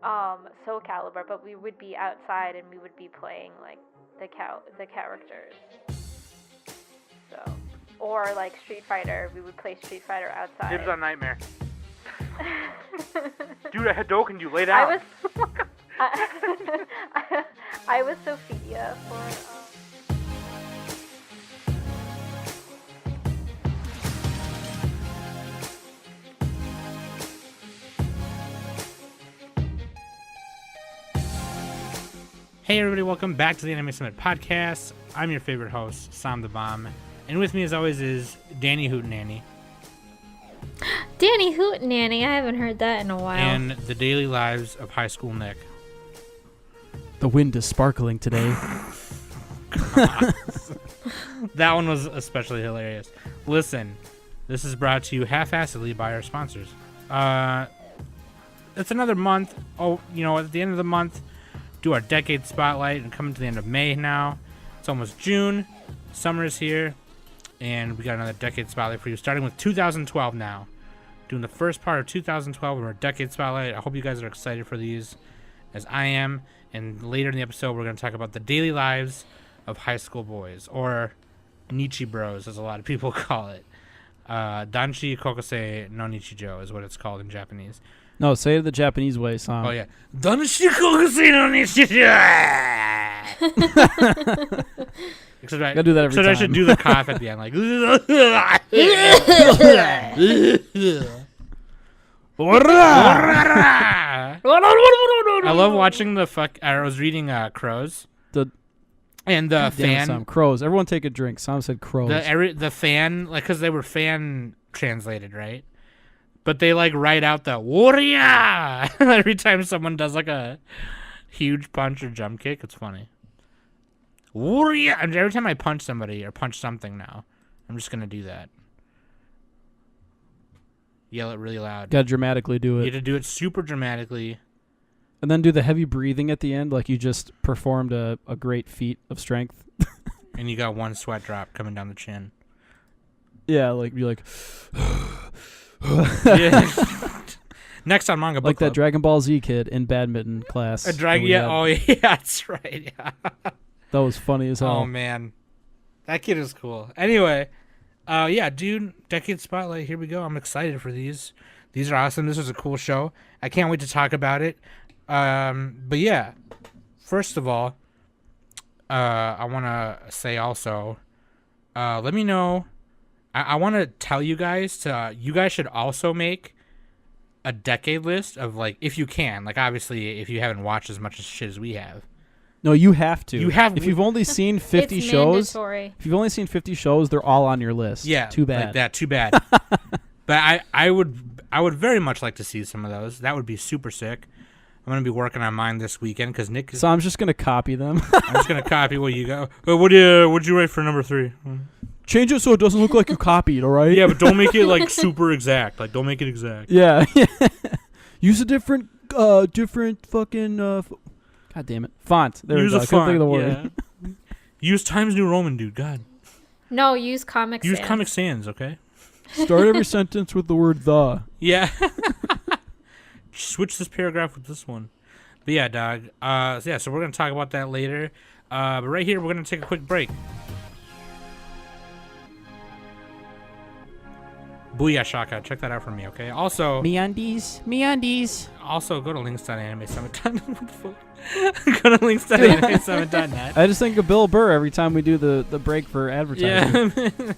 Soul Calibur, but we would be outside and we would be playing like the characters. So, or like Street Fighter, we would play Street Fighter outside. Dibs on Nightmare. Dude, I had Hadouken you, lay down. I was Sophia for. Hey everybody, welcome back to the Anime Summit Podcast. I'm your favorite host, Sam the Bomb. And with me as always is Danny Hootenanny. Danny Hootenanny, I haven't heard that in a while. And the daily lives of High School Nick. The wind is sparkling today. That one was especially hilarious. Listen, this is brought to you half-assedly by our sponsors. It's another month. Oh, you know, at the end of the month, do our decade spotlight, and coming to the end of May now. It's almost June. Summer is here, and we got another decade spotlight for you, starting with 2012 now. Doing the first part of 2012 of our decade spotlight. I hope you guys are excited for these, as I am. And later in the episode, we're going to talk about the daily lives of high school boys, or Nichi Bros, as a lot of people call it. Danshi Kokosei no Nichijou is what it's called in Japanese. No, say it the Japanese way, Sam. Oh, yeah. Danshi Kokosei no Nichijou! Gotta do that every time. I should do the cough at the end, like. I love watching I was reading Crows. And the fan. Sam, crows. Everyone take a drink. Sam said crows. The fan, like, because they were fan translated, right? But they, like, write out the warrior every time someone does, like, a huge punch or jump kick. It's funny. Warrior. And every time I punch somebody or punch something now, I'm just going to do that. Yell it really loud. Gotta dramatically do it. You have to do it super dramatically. And then do the heavy breathing at the end, like you just performed a great feat of strength. And you got one sweat drop coming down the chin. Yeah, like you're like. Next on Manga Book Like Club. that Dragon Ball Z kid in badminton class. Yeah, oh yeah, that's right. Yeah. That was funny as hell. Oh man, that kid is cool. Anyway, yeah, dude, Decade Spotlight. Here we go. I'm excited for these. These are awesome. This was a cool show. I can't wait to talk about it. But yeah, first of all, I want to say also, let me know. I want to tell you guys you guys should also make a decade list of, like, if you can, like, obviously if you haven't watched as much shit as we have. No, you have to. You have. If you've only seen 50 it's shows, mandatory. if you've only seen 50 shows, they're all on your list. Yeah, too bad. Like that, too bad. But I would very much like to see some of those. That would be super sick. I'm gonna be working on mine this weekend because Nick. So I'm just gonna copy them. I'm just gonna copy what you got. What'd you write for number 3? Change it so it doesn't look like you copied. All right. Yeah, but don't make it like super exact. Like, don't make it exact. Yeah. Use a different fucking. God damn it, font. There Use we go. a I couldn't think of the font, word. yeah. Use Times New Roman, dude. God. No, use Comic Sans. Use Comic Sans, okay? Start every sentence with the word the. Yeah. Switch this paragraph with this one. But yeah, dog. So we're gonna talk about that later. But right here, we're gonna take a quick break. Booyah Shaka. Check that out for me, okay? Also, MeUndies. Also, go to links.animesummit.net. Go to links.animesummit.net. I just think of Bill Burr every time we do the break for advertising. Yeah.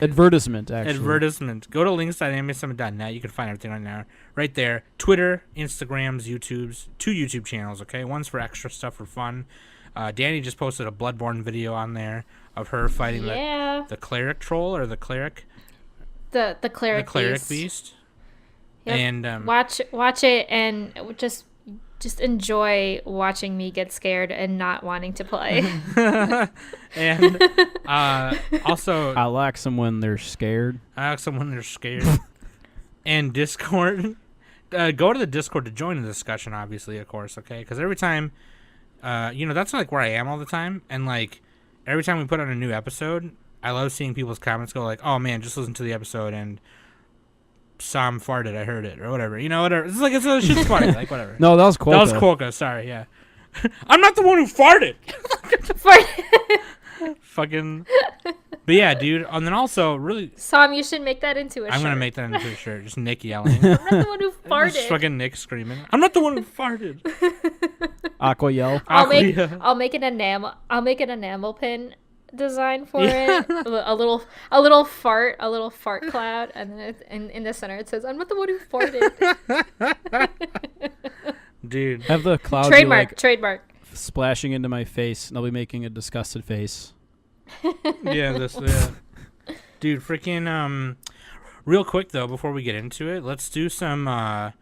Advertisement, actually. Advertisement. Go to links.animesummit.net. You can find everything right there. Twitter, Instagrams, YouTubes. 2 YouTube channels, okay? One's for extra stuff for fun. Danny just posted a Bloodborne video on there of her fighting the cleric troll, or the cleric. The cleric beast. Yep. And watch it and just enjoy watching me get scared and not wanting to play. And also, I like them when they're scared. And Discord. Go to the Discord to join the discussion, obviously, of course, okay? Because every time, that's like where I am all the time. And like every time we put out a new episode, I love seeing people's comments go like, "Oh man, just listen to the episode and Sam farted, I heard it, or whatever. You know, whatever. It's like, it's shit's funny, like, whatever. No, that was Quokka. That was Quokka, sorry, yeah. I'm not the one who farted! Fucking... But yeah, dude, and then also, really... Sam, you should make that into a shirt. I'm gonna make that into a shirt, just Nick yelling. I'm not the one who Just farted. fucking Nick screaming. I'm not the one who farted! Aqua yell. I'll make an enamel pin design for it. A little fart cloud, and then in the center it says, "I'm not the one who farted." Dude. Have the clouds be, Trademark. splashing into my face, and I'll be making a disgusted face. Yeah, dude, freaking real quick though, before we get into it, let's do some I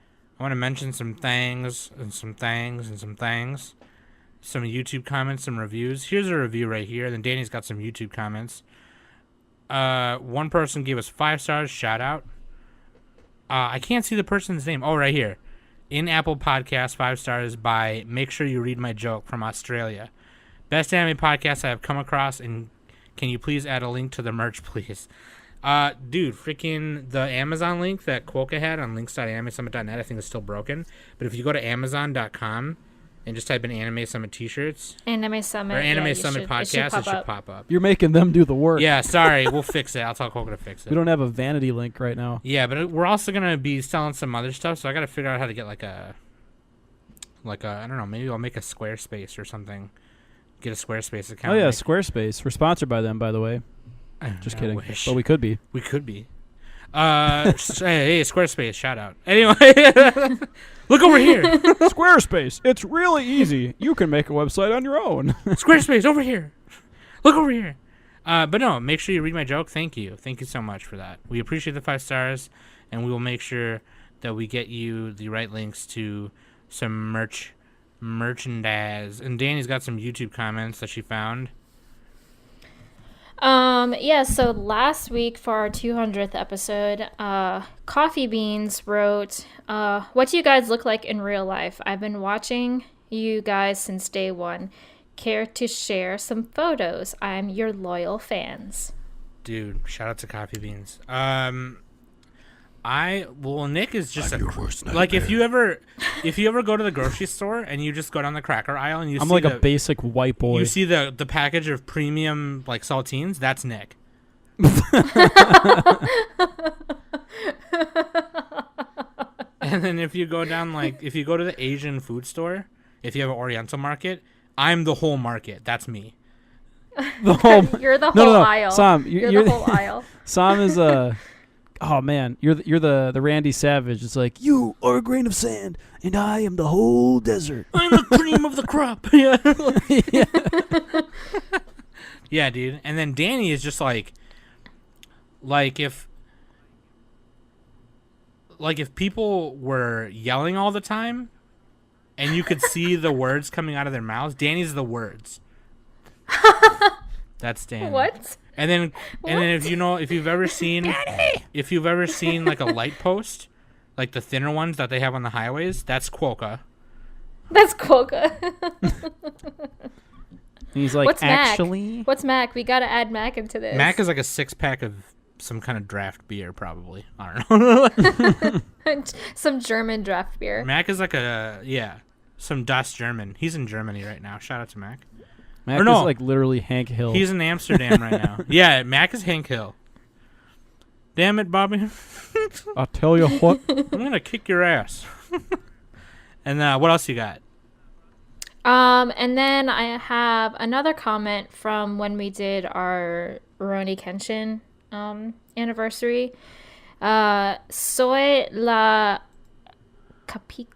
want to mention some things, some YouTube comments, some reviews. Here's a review right here, then Danny's got some YouTube comments. One person gave us 5 stars, shout out. I can't see the person's name. Oh, right here. In Apple Podcast, 5 stars by Make Sure You Read My Joke from Australia. Best anime podcast I have come across, and can you please add a link to the merch, please? Dude, freaking the Amazon link that Quokka had on links.animesummit.net, I think is still broken. But if you go to Amazon.com and just type in Anime Summit T-shirts Anime Summit or Anime yeah, Summit Podcast, it should pop up. You're making them do the work. Yeah, sorry, we'll fix it. I'll tell Quokka to fix it. We don't have a vanity link right now. Yeah, but we're also gonna be selling some other stuff, so I gotta figure out how to get like a I don't know, maybe I'll make a Squarespace or something. Get a Squarespace account. Oh yeah, like, Squarespace. We're sponsored by them, by the way. Just I kidding. wish. But we could be. We could be. Hey, Squarespace, shout out. Anyway, look over here. Squarespace. It's really easy. You can make a website on your own. Squarespace, over here. Look over here. But no, make sure you read my joke. Thank you. Thank you so much for that. We appreciate the 5 stars, and we will make sure that we get you the right links to some merchandise. And Danny's got some YouTube comments that she found. Yeah, so last week for our 200th episode, Coffee Beans wrote, what do you guys look like in real life? I've been watching you guys since day one. Care to share some photos? I'm your loyal fans. Dude, shout out to Coffee Beans. Nick is just like if you ever go to the grocery store and you just go down the cracker aisle and you I'm see like a basic white boy. You see the package of premium like saltines, that's Nick. And then if you go down if you go to the Asian food store, if you have an Oriental market, I'm the whole market. That's me. You're the whole aisle. Sam, you're the whole aisle. Sam is oh man, you're the Randy Savage. It's like, you are a grain of sand, and I am the whole desert. I'm the cream of the crop. Yeah. Yeah, dude. And then Danny is just like if people were yelling all the time, and you could see the words coming out of their mouths, Danny's the words. That's Danny. What? And then if you've ever seen like a light post, like the thinner ones that they have on the highways, that's Quokka. That's Quokka. He's like, what's actually? Mac? What's Mac? We gotta add Mac into this. Mac is like a 6-pack of some kind of draft beer, probably. I don't know. Some German draft beer. Mac is like some Das German. He's in Germany right now. Shout out to Mac. Mac is like literally Hank Hill. He's in Amsterdam right now. Yeah, Mac is Hank Hill. Damn it, Bobby. I'll tell you what. I'm gonna kick your ass. And what else you got? And then I have another comment from when we did our Rurouni Kenshin anniversary. Soy la Capika.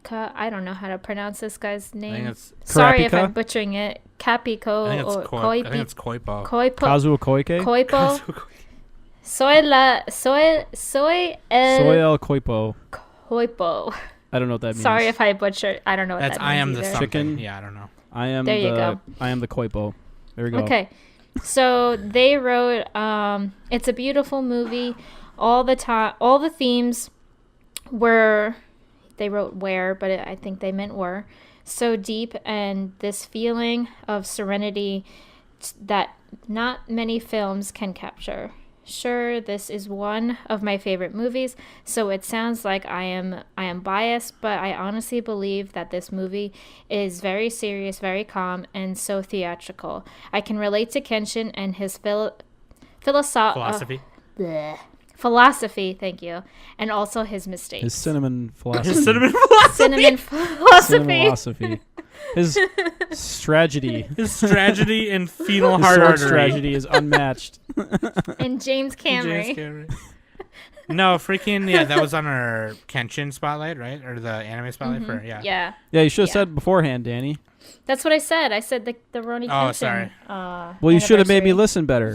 I don't know how to pronounce this guy's name. Sorry if I'm butchering it. Capiko or I think it's Koipo. Kazuo Koike? Koipo. Soy el Koipo. Koipo. I don't know what that means. Sorry if I butchered. I don't know what That's that means. I am the something. Chicken? Yeah, I don't know. I am there you go. I am the Koipo. There we go. Okay. So they wrote, it's a beautiful movie. All the themes were, they wrote where, but I think they meant were, so deep, and this feeling of serenity that not many films can capture. sure this is one of my favorite movies, so it sounds like I am biased, but I honestly believe that this movie is very serious, very calm, and so theatrical. I can relate to Kenshin and his Philosophy. philosophy, thank you, and also his mistakes. His cinnamon philosophy. His cinnamon philosophy. Cinnamon philosophy. Philosophy. His strategy. His tragedy and phenol His heart sword artery. strategy is unmatched. And James Cameron. James Cameron. No, freaking yeah, that was on our Kenshin spotlight, right? Or the anime spotlight for Yeah. Yeah, you should have Yeah. said beforehand, Danny. That's what I said. I said the Roni Kenshin. Oh, sorry. Well, you should have made me anniversary. listen better.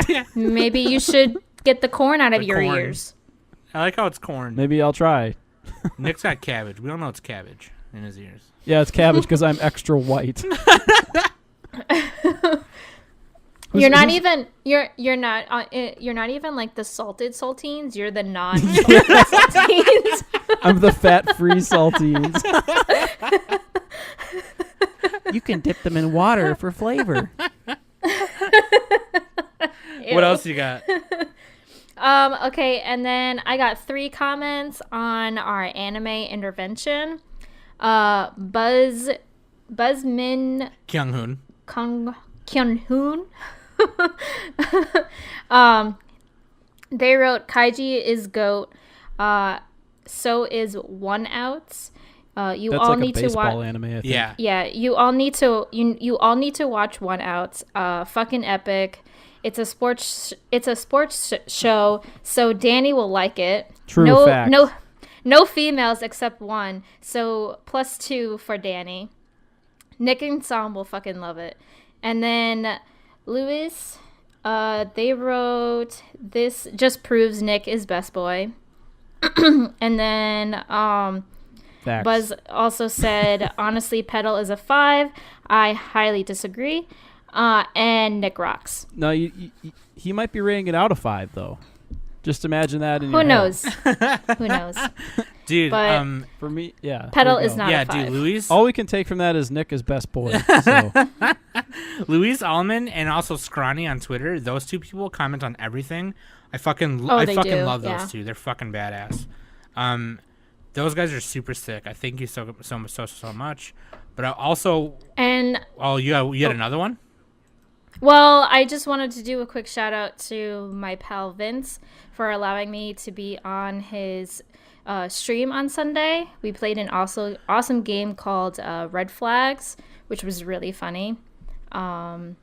yeah. Maybe you should get the corn out of The your corn. ears. I like how it's corn. Maybe I'll try. Nick's got cabbage. We don't know it's cabbage in his ears. Yeah, it's cabbage because I'm extra white. You're not even you're not even like the salted saltines. You're the non-salted saltines. I'm the fat-free saltines. You can dip them in water for flavor. Ew. What else you got? Okay, and then I got 3 comments on our anime intervention. Buzzmin Kyung-hoon. Kyun-hoon. They wrote Kaiji is goat. So is One Outs. You That's all like a need to baseball watch. anime, I think. Yeah. Yeah, you all need to you all need to watch One Outs. Fucking epic. It's a sports show, so Danny will like it. True fact. No females except one. So +2 for Danny. Nick and Sam will fucking love it. And then Lewis, they wrote this just proves Nick is best boy. And then Facts. Buzz also said, honestly, Petal is a 5. I highly disagree. And Nick rocks. No, he might be rating it out of 5 though. Just imagine that in Who your knows? head. Who knows? Dude, But- For me, yeah. Petal there you is go. not yeah, a 5. dude, Luis All we can take from that is Nick is best boy. So Allman and also Scrawny on Twitter, those two people comment on everything. I fucking Oh, I they fucking do, love those yeah. two. They're fucking badass. Those guys are super sick. I thank you so much. But I also And you had another one? well, I just wanted to do a quick shout out to my pal Vince for allowing me to be on his stream on Sunday. We played an awesome game called Red Flags, which was really funny. And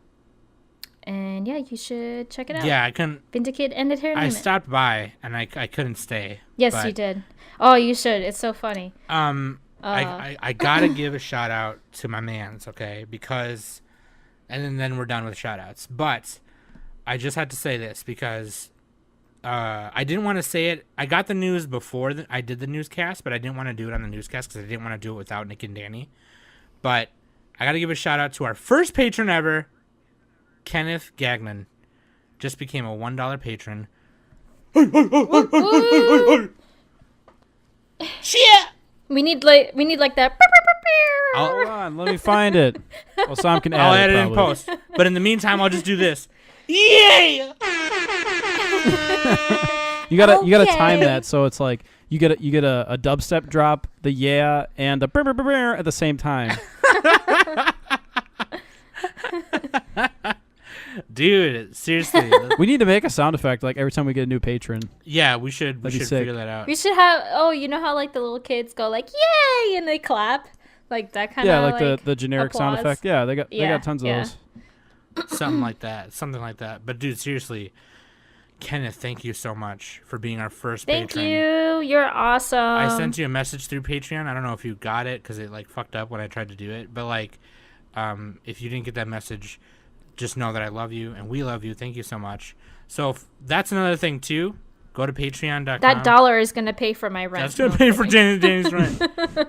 yeah, you should check it out. Yeah, I couldn't. Vindicate Entertainment. I stopped by and I couldn't stay. Yes, but, you did. Oh, you should. It's so funny. I gotta give a shout out to my mans, okay? Because, and then we're done with shout outs. But I just had to say this because I didn't want to say it. I got the news before I did the newscast, but I didn't want to do it on the newscast because I didn't want to do it without Nick and Danny. But I gotta give a shout out to our first patron ever, Kenneth Gagnon. Just became a $1 patron. Shit! We need like that. hold on, let me find it. Well, Sam can add I'll it. add it in probably. post. But in the meantime, I'll just do this. Yeah! You gotta time Okay. that so it's like you get a dubstep drop, the yeah, and the brr, brr, brr, brr at the same time. Dude, seriously. We need to make a sound effect like every time we get a new patron. Yeah, we should That'd be sick. figure that out. We should have. Oh, you know how like the little kids go like yay and they clap, like that kind of. Yeah, like the generic sound applause. effect. Yeah, they got Yeah, tons yeah. of those. Something like that. But dude, seriously, Kenneth, thank you so much for being our first Thank patron. you. You're awesome. I sent you a message through Patreon. I don't know if you got it because it like fucked up when I tried to do it. But like, if you didn't get that message, just know that I love you and we love you. Thank you so much. So that's another thing too. Go to patreon.com. That dollar is gonna pay for my rent. That's gonna No, pay I'm for kidding. Danny's rent.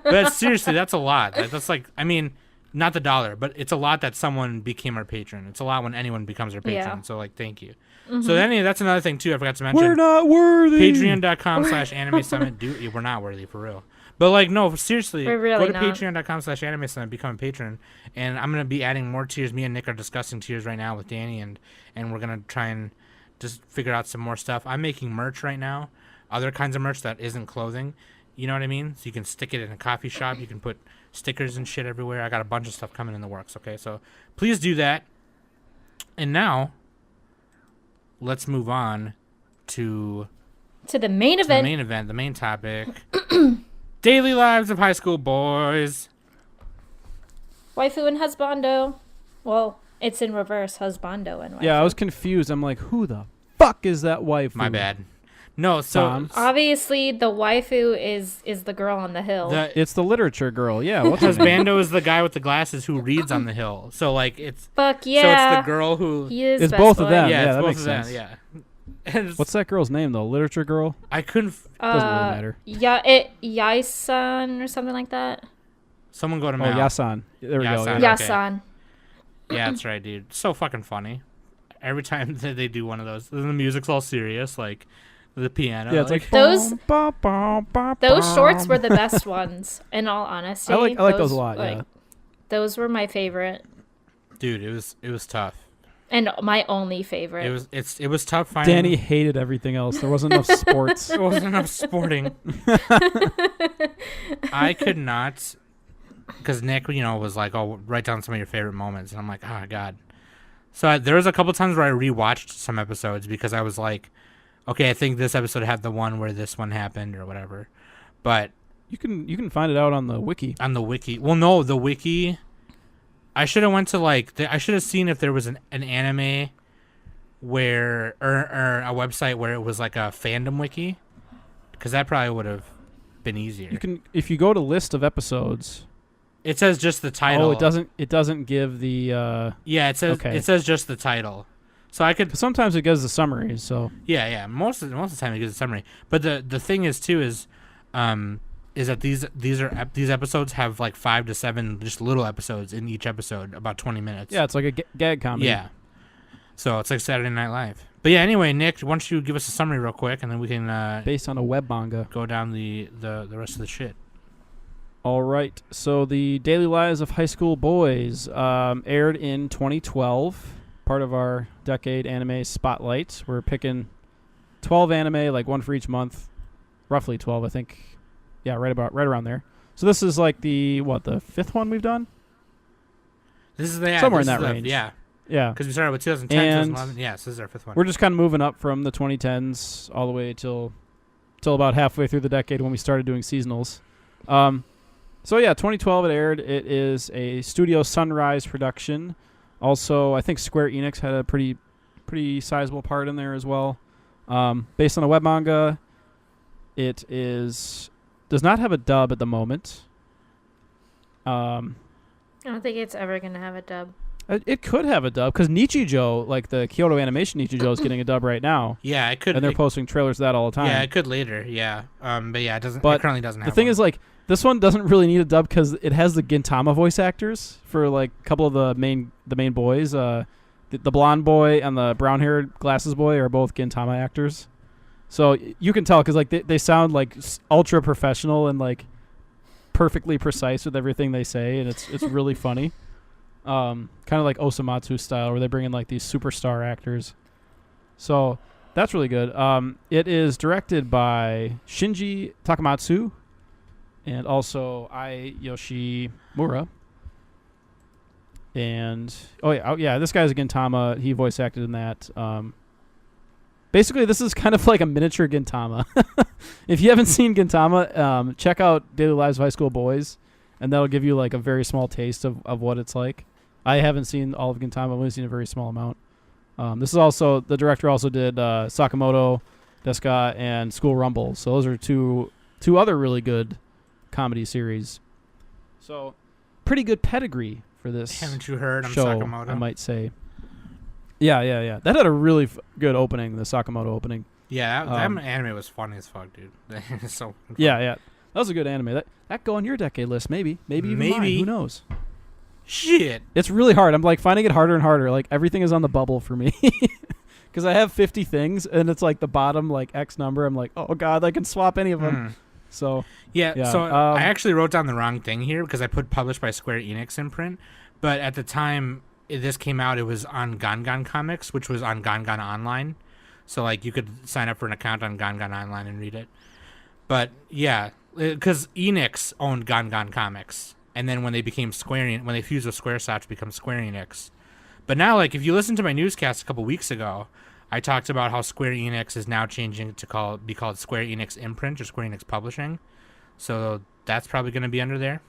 But seriously, that's a lot. That's like, I mean, not the dollar, but it's a lot that someone became our patron. It's a lot when anyone becomes our patron. Yeah. So like, thank you. So anyway, that's another thing too. I forgot to mention. We're not worthy. Patreon.com/anime summit. Dude, we're not worthy for real. But like, no, seriously, We're really go to not. Patreon.com/anime summit, become a patron, and I'm gonna be adding more tiers. Me and Nick are discussing tiers right now with Danny, and we're gonna try and just figured out some more stuff. I'm making merch right now, other kinds of merch that isn't clothing. You know what I mean? So you can stick it in a coffee shop. You can put stickers and shit everywhere. I got a bunch of stuff coming in the works. Okay, so please do that. And now, let's move on to the main the event. main event, the main topic. Daily lives of high school boys. Waifu and husbando. Well, it's in reverse, husbando and waifu. Yeah, I was confused. I'm like, who the fuck is that wife? My bad. No, so Tom. Obviously, the waifu is the girl on the hill. It's the literature girl. Yeah, what's his name? husbando is the guy with the glasses who reads on the hill. So like it's Fuck yeah. So it's the girl who He is It's best both of boy. them. yeah, yeah, it's that both makes of them, sense. yeah. And it's- What's that girl's name though? Literature girl. I couldn't. Doesn't really matter. Yaisan or something like that. Someone go to Oh, Mal. Yasan. There we go. Yasan. Yeah. Okay. Yasan. Yeah, that's right, dude. So fucking funny. Every time that they do one of those, the music's all serious, like the piano. Yeah, it's like Those- bum, bum, bum, Those shorts bum. were the best ones, in all honesty. I like those a lot. like, Yeah. Those were my favorite. dude, it was tough. And my only favorite. It was tough finding. Danny hated everything else. There wasn't enough sports. There wasn't enough sporting. I could not, because Nick, was like, "Oh, write down some of your favorite moments," and I'm like, "Oh God." So there was a couple times where I rewatched some episodes because I was like, "Okay, I think this episode had the one where this one happened or whatever," but You can find it out on the wiki. on the wiki, well, no, the wiki. I should have went to I should have seen if there was an anime where or a website where it was like a fandom wiki, because that probably would have been easier. You can if you go to list of episodes. It says just the title. Oh, it doesn't give the. Yeah, it says Okay. it says just the title. So I could. Sometimes it gives the summary. So Yeah. Most of the time it gives a summary. But the thing is too is that these episodes have like 5 to 7 just little episodes in each episode, about 20 minutes. yeah, it's like a gag comedy. Yeah. So it's like Saturday Night Live. But yeah, anyway, Nick, why don't you give us a summary real quick, and then we can Based on a web manga. go down the rest of the shit. All right. So the Daily Lives of High School Boys aired in 2012, part of our decade anime spotlight. We're picking 12 anime, like one for each month, roughly 12, I think. Yeah, right around there. So this is like the fifth one we've done? This is the Somewhere this in is that the- range. Yeah, Yeah. because we started with 2010, And 2011. Yeah, so this is our fifth one. We're just kind of moving up from the 2010s all the way till about halfway through the decade when we started doing seasonals. So yeah, 2012 it aired. It is a Studio Sunrise production. Also, I think Square Enix had a pretty sizable part in there as well. Based on a web manga, it does not have a dub at the moment. I don't think it's ever going to have a dub. It could have a dub because Nichijou, like the Kyoto Animation Nichijou, is getting a dub right now, Yeah, it could. and they're posting trailers of that all the time. Yeah, it could later. Yeah. But yeah, it doesn't. But it currently doesn't have. The thing one. is, like, this one doesn't really need a dub because it has the Gintama voice actors for like a couple of the main boys. The blonde boy and the brown-haired glasses boy are both Gintama actors, so you can tell because like they sound like ultra professional and like perfectly precise with everything they say, and it's really funny. Kind of like Osamatsu style, where they bring in like these superstar actors. So that's really good. It is directed by Shinji Takamatsu and also Ai Yoshimura. And oh yeah, this guy's a Gintama. He voice acted in that. Basically, this is kind of like a miniature Gintama. If you haven't seen Gintama, check out Daily Lives of High School Boys, and that'll give you like a very small taste of what it's like. I haven't seen all of Gintama. I've only seen a very small amount. This is also, the director also did Sakamoto, Deska, and School Rumble. So those are two other really good comedy series. So pretty good pedigree for this Haven't you heard? I'm show, Sakamoto. I might say. Yeah. That had a really good opening, the Sakamoto opening. Yeah, that anime was funny as fuck, dude. It's so fun. Yeah. That was a good anime. That go on your decade list, maybe even mine. Who knows? Shit. It's really hard. I'm like finding it harder and harder. Like everything is on the bubble for me. Because I have 50 things, and it's like the bottom like X number. I'm like, oh god, I can swap any of them. So Yeah. So I actually wrote down the wrong thing here because I put published by Square Enix imprint, but at the time this came out, it was on Gangan Comics, which was on Gangan Online. So like you could sign up for an account on Gon Online and read it. But yeah, because Enix owned Gon Comics, and then when they became when they fused with Squaresoft to become Square Enix. But now, like, if you listen to my newscast a couple weeks ago, I talked about how Square Enix is now changing to be called Square Enix Imprint or Square Enix Publishing. So that's probably going to be under there.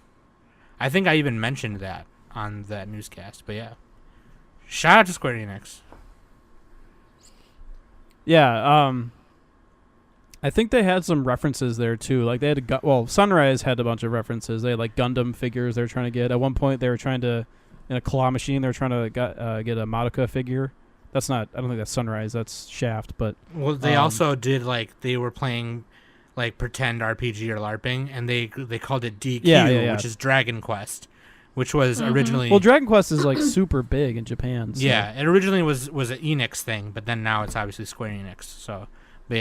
I think I even mentioned that on that newscast. But yeah, shout out to Square Enix. Yeah, I think they had some references there too. Like they had Sunrise had a bunch of references. They had like Gundam figures they were trying to get. At one point, they were trying to, in a claw machine, they were trying to get a Madoka figure. That's not. I don't think that's Sunrise. That's Shaft. But they also did like they were playing like pretend RPG or LARPing, and they called it DQ, which is Dragon Quest, which was originally. Well, Dragon Quest is like super big in Japan. So. Yeah, it originally was an Enix thing, but then now it's obviously Square Enix. So, but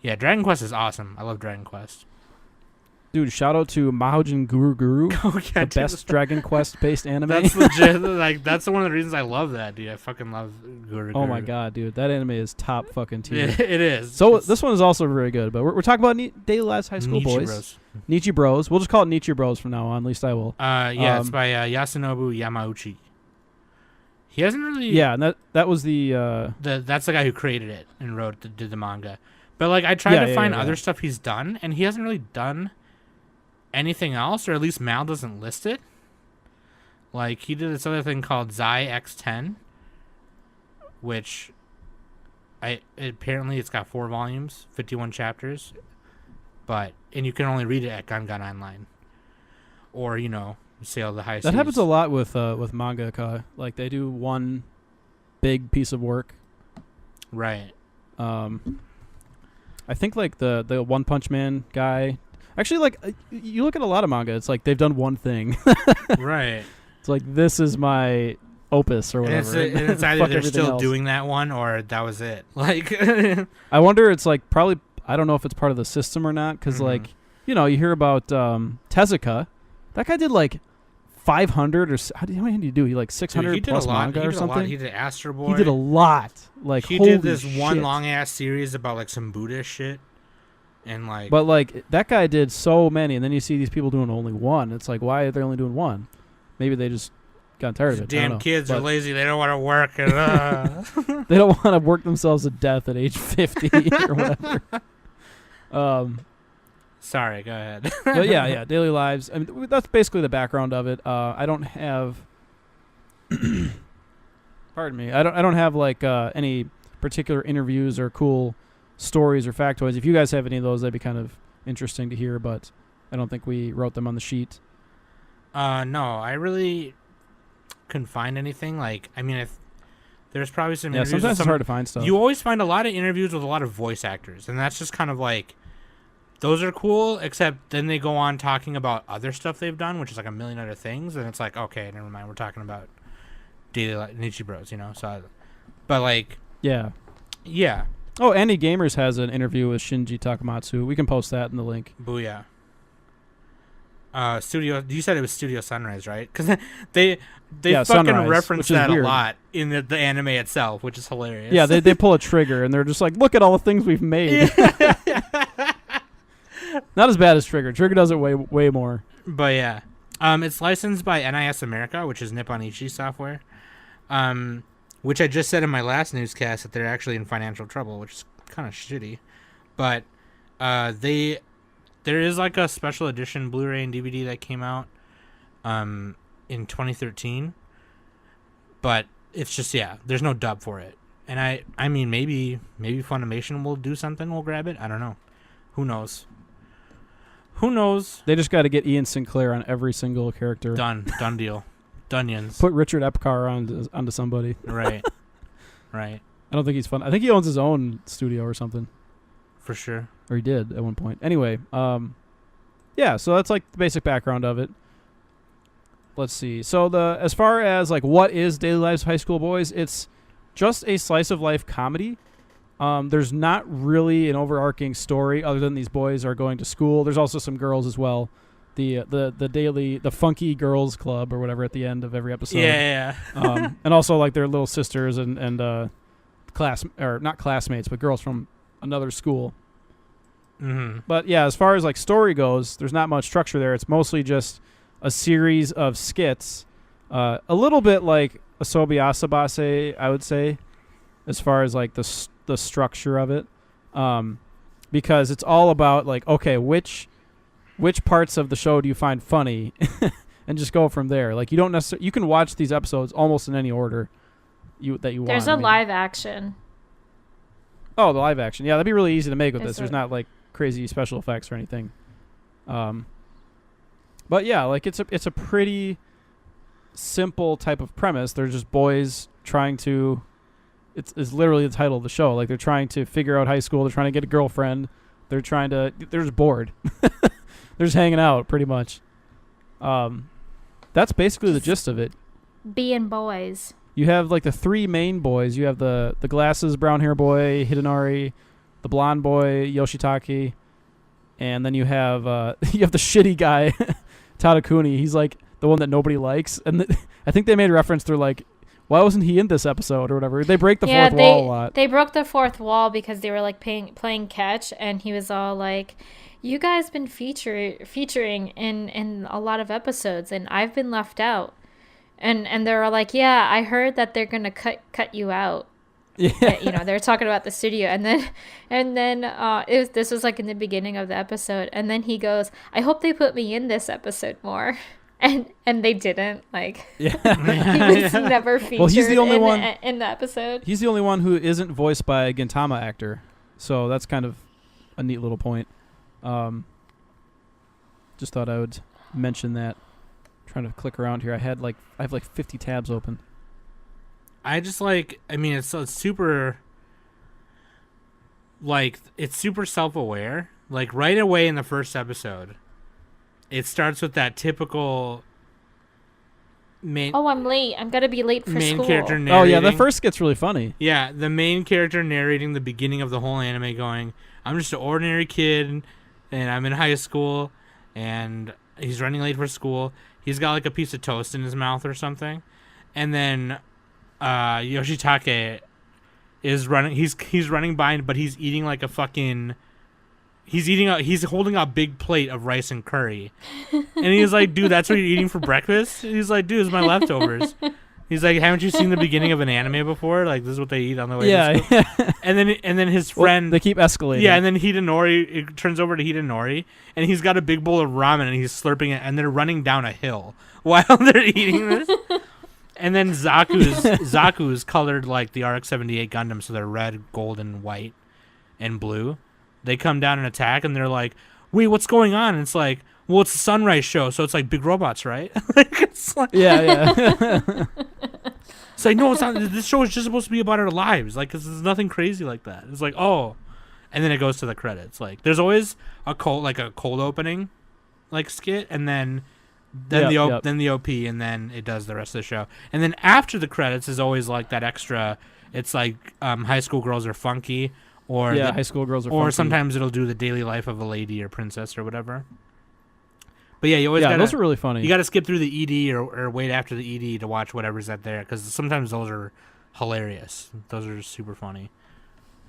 yeah, Dragon Quest is awesome. I love Dragon Quest. Dude, shout out to Mahojin Guru, the best Dragon Quest based anime. That's legit. Like that's one of the reasons I love that, dude. I fucking love Guru. Oh my god, dude, that anime is top fucking tier. It is. So this one is also very good. But we're talking about Daily Lives High School Boys. Bros. Nichi Bros. We'll just call it Nichi Bros from now on. At least I will. It's by Yasunobu Yamauchi. He hasn't really. Yeah, and that was the. That's the guy who created it and did the manga. But like I tried to find other stuff he's done, and he hasn't really done anything else, or at least Mal doesn't list it. Like he did this other thing called Zai X10, which apparently it's got 4 volumes, 51 chapters, and you can only read it at Gon Online, or Sail the High Seas. That happens a lot with mangaka. Like they do one big piece of work, right? I think like the One Punch Man guy. Actually, like you look at a lot of manga, it's like they've done one thing. Right. It's like this is my opus or whatever. And it's either they're still doing that one or that was it. Like, I wonder. It's like probably I don't know if it's part of the system or not because like you hear about Tezuka. That guy did like 500 or how many did he do? He like 600 plus manga or something. He did Astro Boy. He did a lot. Like he did this one long ass series about like some Buddhist shit. And like, but like that guy did so many, and then you see these people doing only one. It's like, why are they only doing one? Maybe they just got tired of it. Damn kids are lazy. They don't want to work. They don't want to work themselves to death at age 50 or whatever. Sorry, go ahead. But yeah, Daily Lives. I mean, that's basically the background of it. I don't have. Pardon me. I don't have like any particular interviews or cool stories or factoids. If you guys have any of those, that'd be kind of interesting to hear, but I don't think we wrote them on the sheet. No, I really couldn't find anything. Like, I mean, there's probably some interviews. Sometimes it's hard to find stuff. You always find a lot of interviews with a lot of voice actors, and that's just kind of like, those are cool, except then they go on talking about other stuff they've done, which is like a million other things, and it's like, okay, never mind, we're talking about Daily Nichi Bros, So, but like, yeah. Oh, Andy Gamers has an interview with Shinji Takamatsu. We can post that in the link. Booyah. Studio. You said it was Studio Sunrise, right? Because they fucking Sunrise, reference that weird. a lot in the anime itself, which is hilarious. Yeah, they pull a trigger and they're just like, look at all the things we've made. Not as bad as Trigger. Trigger does it way more. But yeah, it's licensed by NIS America, which is Nippon Ichi Software. Which I just said in my last newscast that they're actually in financial trouble, which is kind of shitty. But there is like a special edition Blu-ray and DVD that came out in 2013. But it's just, there's no dub for it. And I mean, maybe Funimation will do something. We'll grab it. I don't know. Who knows? They just got to get Ian Sinclair on every single character. Done deal. Dunions. Put Richard Epcar onto somebody. Right. I don't think he's fun. I think he owns his own studio or something. For sure. Or he did at one point. Anyway, so that's like the basic background of it. Let's see. So as far as like what is Daily Lives of High School Boys, it's just a slice of life comedy. There's not really an overarching story other than these boys are going to school. There's also some girls as well. The funky girls club or whatever at the end of every episode. Yeah. And also like their little sisters and not classmates, but girls from another school. Mm-hmm. But yeah, as far as like story goes, there's not much structure there. It's mostly just a series of skits, a little bit like Asobi Asabase, I would say, as far as like the structure of it, because it's all about like, okay, which parts of the show do you find funny, and just go from there. Like you don't necessarily, you can watch these episodes almost in any order that you want. There's a live action. Oh, the live action. Yeah, that'd be really easy to make with this. Is There's it? not like crazy special effects or anything. But yeah, like it's a pretty simple type of premise. They're just boys trying to. It's literally the title of the show. Like they're trying to figure out high school. They're trying to get a girlfriend. They're just bored. They're just hanging out pretty much. That's basically the gist of it. Being boys. You have like the three main boys. You have the glasses brown hair boy Hidenari, the blonde boy Yoshitaki, and then you have the shitty guy Tadakuni. He's like the one that nobody likes, and I think they made reference. They're like, why wasn't he in this episode or whatever? They break the fourth wall a lot. They broke the fourth wall because they were like playing catch, and he was all like, "You guys been featuring in a lot of episodes, and I've been left out." And they were like, "Yeah, I heard that they're gonna cut you out." Yeah. They're talking about the studio, and then this was like in the beginning of the episode, and then he goes, "I hope they put me in this episode more." And they didn't, like. Yeah. He was never featured. Well, he's the only one in the episode. He's the only one who isn't voiced by a Gintama actor, so that's kind of a neat little point. Just thought I would mention that. Trying to click around here, I have like 50 tabs open. It's super, like, it's super self-aware. Like, right away in the first episode, it starts with that typical main... Oh, I'm late. I'm going to be late for main school. character narrating. Oh, yeah, the first gets really funny. Yeah, the main character narrating the beginning of the whole anime going, I'm just an ordinary kid, and I'm in high school, and he's running late for school. He's got, like, a piece of toast in his mouth or something. And then Yoshitake is running... He's running by, but he's eating, like, a fucking... He's holding a big plate of rice and curry. And he's like, dude, that's what you're eating for breakfast? He's like, dude, it's my leftovers. He's like, haven't you seen the beginning of an anime before? Like, this is what they eat on the way to school. Yeah. And then his friend... They keep escalating. Yeah, and then Hidenori, it turns over to Hidenori, and he's got a big bowl of ramen, and he's slurping it, and they're running down a hill while they're eating this. And then Zaku's colored like the RX-78 Gundam, so they're red, gold, and white, and blue. They come down and attack, and they're like, wait, what's going on? And it's like, well, it's a Sunrise show, so it's like big robots, right? Like, it's like, Yeah. it's like, no, it's not. This show is just supposed to be about our lives. Like, 'cause there's nothing crazy like that. It's like, oh. And then it goes to the credits. Like, there's always a cold opening, like, skit, and then the OP, and then it does the rest of the show. And then after the credits is always, like, that extra, it's like High School Girls Are Funky, or High School Girls Are Funky. Or sometimes it'll do the daily life of a lady or princess or whatever. But yeah, you always those are really funny. You got to skip through the ED or wait after the ED to watch whatever's at there, because sometimes those are hilarious. Those are super funny.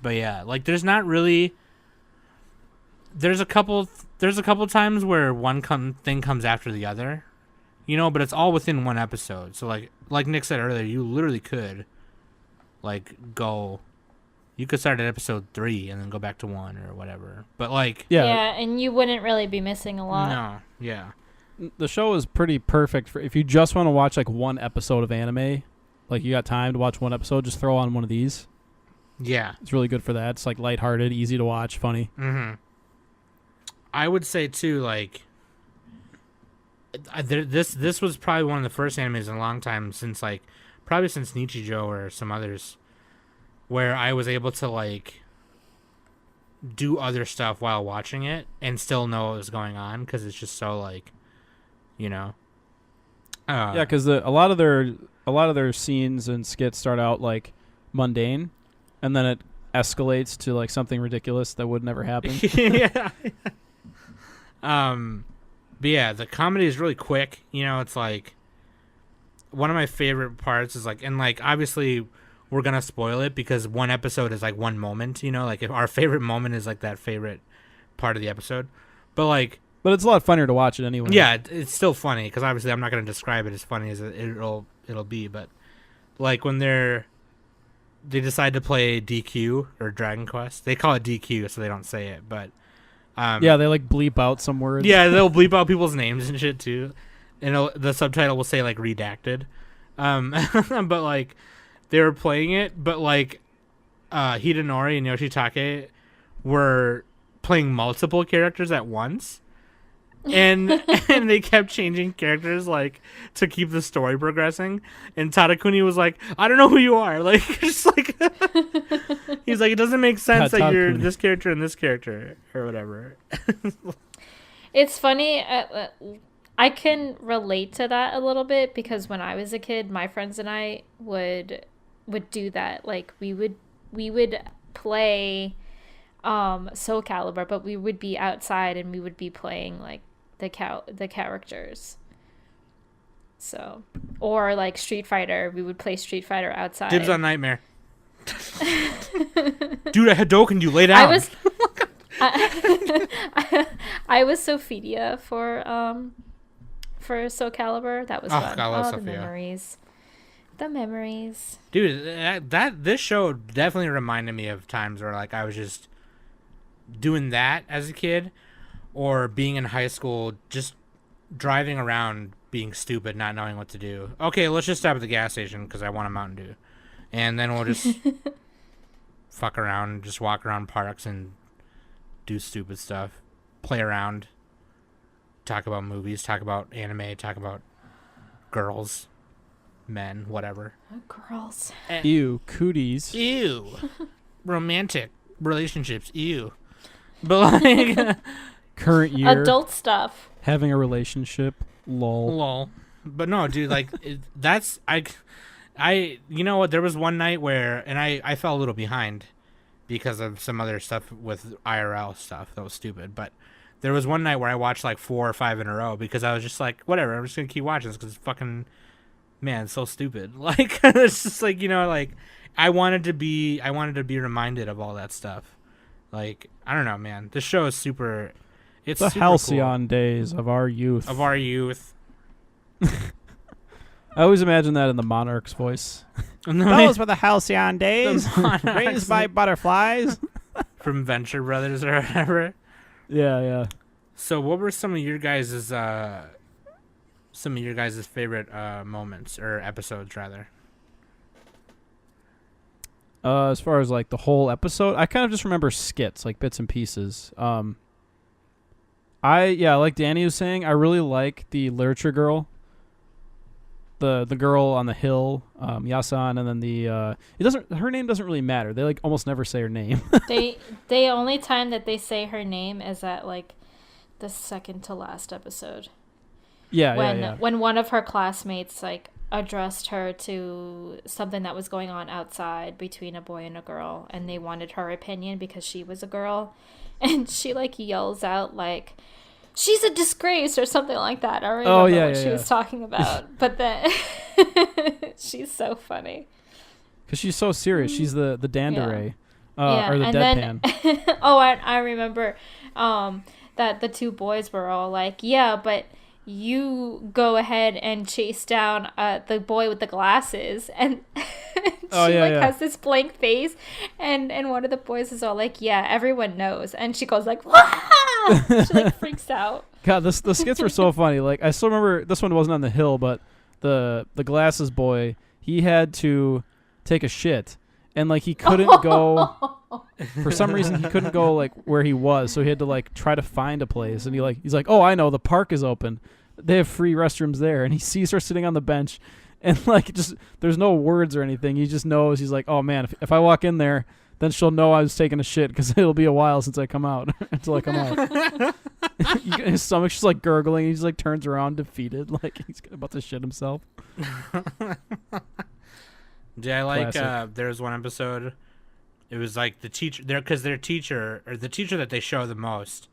But yeah, like there's not really. There's a couple times where one thing comes after the other, but it's all within one episode. So like Nick said earlier, you literally could, like, go. You could start at episode 3 and then go back to 1 or whatever. But like, yeah, and you wouldn't really be missing a lot. No, yeah. The show is pretty perfect for if you just want to watch like one episode of anime. Like you got time to watch one episode, just throw on one of these. Yeah, it's really good for that. It's like lighthearted, easy to watch, funny. Mm-hmm. I would say too, like, this was probably one of the first animes in a long time since Nichijou or some others, where I was able to like do other stuff while watching it and still know what was going on, because it's just so like, yeah, because a lot of their scenes and skits start out like mundane, and then it escalates to like something ridiculous that would never happen. Yeah. But yeah, the comedy is really quick. It's like one of my favorite parts is like, and like obviously we're gonna spoil it because one episode is like one moment, you know, like if our favorite moment is like that favorite part of the episode, but like. But it's a lot funnier to watch it anyway. Yeah, it's still funny because obviously I'm not gonna describe it as funny as it'll be, but like when they decide to play DQ or Dragon Quest, they call it DQ so they don't say it, but yeah, they like bleep out some words. yeah, they'll bleep out people's names and shit too, and the subtitle will say like redacted, but like they were playing it, but like Hidenori and Yoshitake were playing multiple characters at once. And they kept changing characters like to keep the story progressing, and Tadakuni was like, I don't know who you are, like just like he's like, it doesn't make sense that you're this character and this character or whatever. It's funny. I can relate to that a little bit because when I was a kid, my friends and I would do that. Like we would play Soul Calibur, but we would be outside and we would be playing like the characters. So, or like Street Fighter, we would play Street Fighter outside. Dibs on Nightmare. Dude, I Hadouken you, lay down. I was Sophia for Soul Calibur. That was fun. I love the Sophia. memories. Dude, this show definitely reminded me of times where like I was just doing that as a kid, or being in high school, just driving around being stupid, not knowing what to do. Okay, let's just stop at the gas station because I want a Mountain Dew, and then we'll just fuck around, just walk around parks and do stupid stuff, play around, talk about movies, talk about anime, talk about girls, men, whatever. Girls. Ew, cooties. Ew. Romantic relationships. Ew. But like Current year. Adult stuff. Having a relationship. Lol. But no, dude, like that's I you know what, there was one night where, and I fell a little behind because of some other stuff with IRL stuff that was stupid, but there was one night where I watched like 4 or 5 in a row because I was just like, whatever, I'm just gonna keep watching this because it's fucking, man, it's so stupid. Like it's just like, you know, like I wanted to be reminded of all that stuff. Like, I don't know, man. This show is super. It's the super halcyon cool. Days of our youth. I always imagine that in the Monarch's voice. Those were the halcyon days, raised by butterflies. From Venture Brothers or whatever. Yeah. So, what were some of your guys' favorite moments or episodes, rather? As far as like the whole episode, I kind of just remember skits, like bits and pieces. Like Danny was saying, I really like the literature girl. The girl on the hill, Yasan, and then her name doesn't really matter. They like almost never say her name. they only time that they say her name is at like the second to last episode. When one of her classmates like addressed her to something that was going on outside between a boy and a girl, and they wanted her opinion because she was a girl, and she like yells out like, she's a disgrace or something like that. I don't remember what she was talking about, but then she's so funny because she's so serious. She's the dandere, or the deadpan. Then, I remember that the two boys were all like, yeah, but you go ahead and chase down the boy with the glasses, and she has this blank face, and one of the boys is all like, yeah, everyone knows, and she goes like, wah! She like freaks out. God, the skits were so funny. Like I still remember this one wasn't on the hill, but the glasses boy, he had to take a shit, and like he couldn't go for some reason. He couldn't go like where he was, so he had to like try to find a place. And he's like, oh, I know, the park is open. They have free restrooms there. And he sees her sitting on the bench, and like just there's no words or anything. He just knows. He's like, oh man, if I walk in there, then she'll know I was taking a shit because it'll be a while since I come out until I come out. His stomach's just like gurgling. He just like turns around defeated, like he's about to shit himself. Yeah, I like there was one episode. It was like the teacher there, because their teacher, or the teacher that they show the most,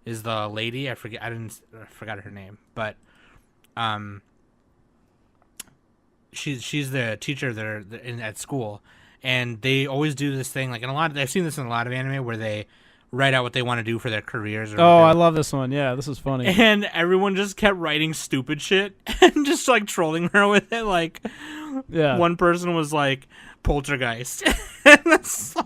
is the lady. I forgot her name, but she's the teacher there at school, and they always do this thing like I've seen this in a lot of anime where they write out what they want to do for their careers. Or Oh, I love this one. Yeah, this is funny. And everyone just kept writing stupid shit and just like trolling her with it. Like, one person was like poltergeist. And that's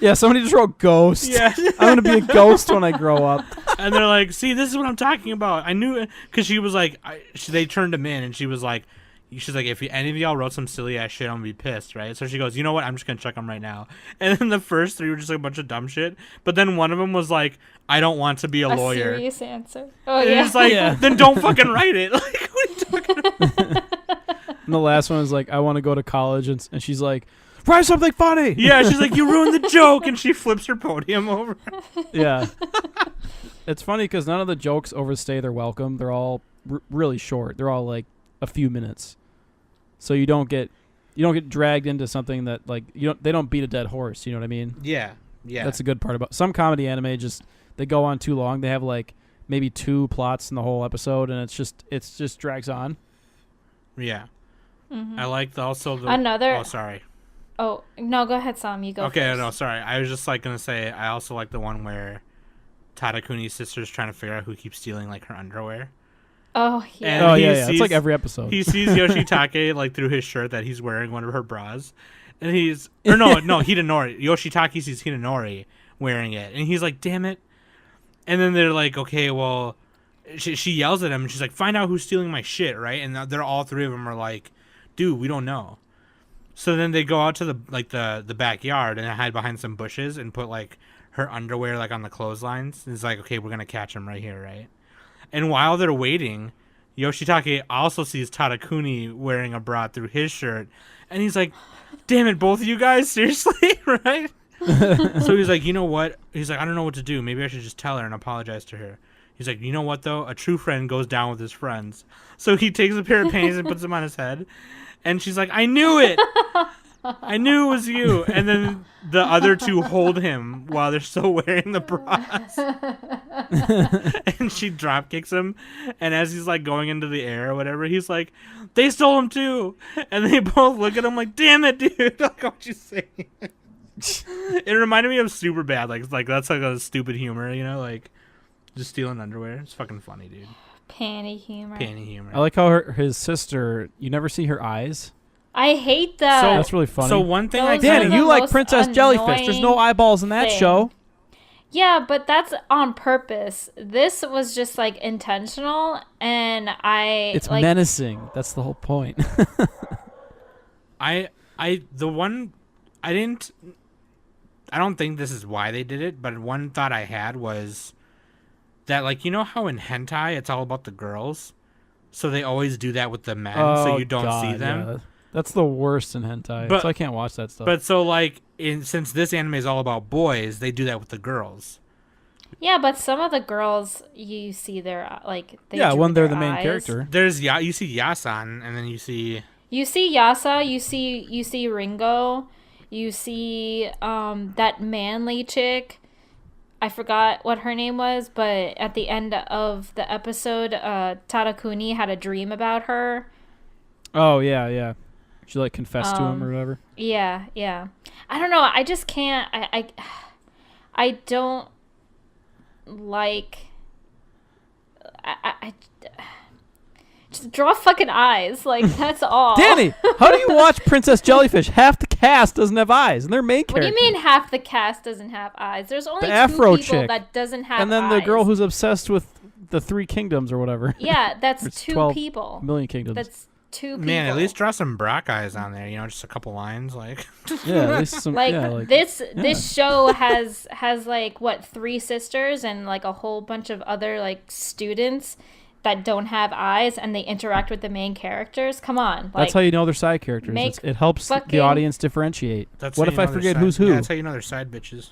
yeah, somebody just wrote ghost. Yeah. I'm gonna be a ghost when I grow up. And they're like, see, this is what I'm talking about. I knew it. Because she was like, they turned him in, and she's like, if any of y'all wrote some silly ass shit, I'm gonna be pissed, right? So she goes, you know what? I'm just gonna check them right now. And then the first 3 were just like a bunch of dumb shit. But then one of them was like, I don't want to be a lawyer. Serious answer. Oh, and yeah. it's like, then don't fucking write it. Like, what are you talking about? And the last one is like, I want to go to college, and she's like, write something funny. Yeah, she's like, you ruined the joke, and she flips her podium over. Yeah. It's funny because none of the jokes overstay their welcome. They're all really short. They're all like a few minutes, so you don't get dragged into something that like they don't beat a dead horse. You know what I mean? Yeah. That's a good part about some comedy anime. Just they go on too long. They have like maybe 2 plots in the whole episode, and it's just drags on. Yeah. Mm-hmm. I like also the another. Oh, sorry. Oh no, go ahead, Sam. You go. Okay, first. no, sorry. I was just like gonna say I also like the one where Tadakuni's sister's trying to figure out who keeps stealing like her underwear. Oh yeah. And yeah. It's like every episode. He sees Yoshitake like through his shirt that he's wearing one of her bras, and Hidenori. Yoshitake sees Hidenori wearing it, and he's like, "Damn it!" And then they're like, "Okay, well," she yells at him, and she's like, "Find out who's stealing my shit, right?" And they're all 3 of them are like, "Dude, we don't know." So then they go out to the backyard and hide behind some bushes and put like her underwear like on the clotheslines. And it's like, okay, we're gonna catch him right here, right? And while they're waiting, Yoshitake also sees Tadakuni wearing a bra through his shirt, and he's like, "Damn it, both of you guys, seriously, right?" So he's like, "You know what?" He's like, "I don't know what to do. Maybe I should just tell her and apologize to her." He's like, "You know what though? A true friend goes down with his friends." So he takes a pair of panties and puts them on his head. And she's like, "I knew it. I knew it was you." And then the other 2 hold him while they're still wearing the bras. And she drop kicks him. And as he's like going into the air or whatever, he's like, "They stole him too." And they both look at him like, "Damn it, dude." Like, what you saying? It reminded me of Superbad. Like that's like a stupid humor, like just stealing underwear. It's fucking funny, dude. Panty humor. I like how his sister, you never see her eyes. I hate that. So that's really funny. So one thing Those Danny, you like most Princess Jellyfish. There's no eyeballs in that thing. show. Yeah, but that's on purpose. This was just like intentional, and It's like, menacing. That's the whole point. I don't think this is why they did it, but one thought I had was that, like, you know how in hentai it's all about the girls, so they always do that with the men, so you don't see them. Yeah. That's the worst in hentai. So I can't watch that stuff. But so like, since this anime is all about boys, they do that with the girls. Yeah, but some of the girls you see their like. When they're the main eyes. character. There's you see Yasan, and then you see. You see Yasa. You see Ringo. You see that manly chick. I forgot what her name was, but at the end of the episode, Tadakuni had a dream about her. Oh, yeah. She, like, confessed to him or whatever. Yeah. I don't know. I just can't. I don't like. I just draw fucking eyes. Like, that's all. Danny, how do you watch Princess Jellyfish? Half the cast doesn't have eyes, and they're main What characters. do you mean half the cast doesn't have eyes? There's only The 2 Afro people chick. that doesn't have eyes. And then the girl who's obsessed with the 3 kingdoms or whatever. Yeah, that's It's 2 12 people. million kingdoms. That's 2 people. Man, at least draw some Brock eyes on there. Just a couple lines, like. Yeah, at least some. This show has like what 3 sisters and like a whole bunch of other like students that don't have eyes, and they interact with the main characters. Come on, That's how you know they're side characters. It helps the audience differentiate. What if I forget who's who? Yeah, that's how you know they're side bitches.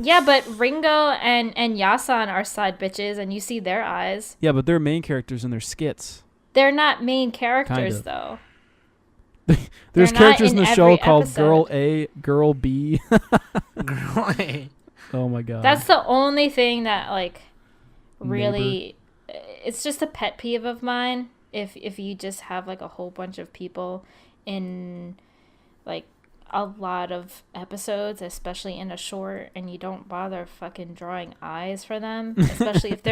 Yeah, but Ringo and Yasan are side bitches, and you see their eyes. Yeah, but they're main characters in their skits. They're not main characters, Kind though. There's They're characters not in the in show every called episode. Girl A, Girl B. Girl A. Oh my god. That's the only thing that like really it's just a pet peeve of mine if you just have like a whole bunch of people in like a lot of episodes, especially in a short, and you don't bother fucking drawing eyes for them, especially if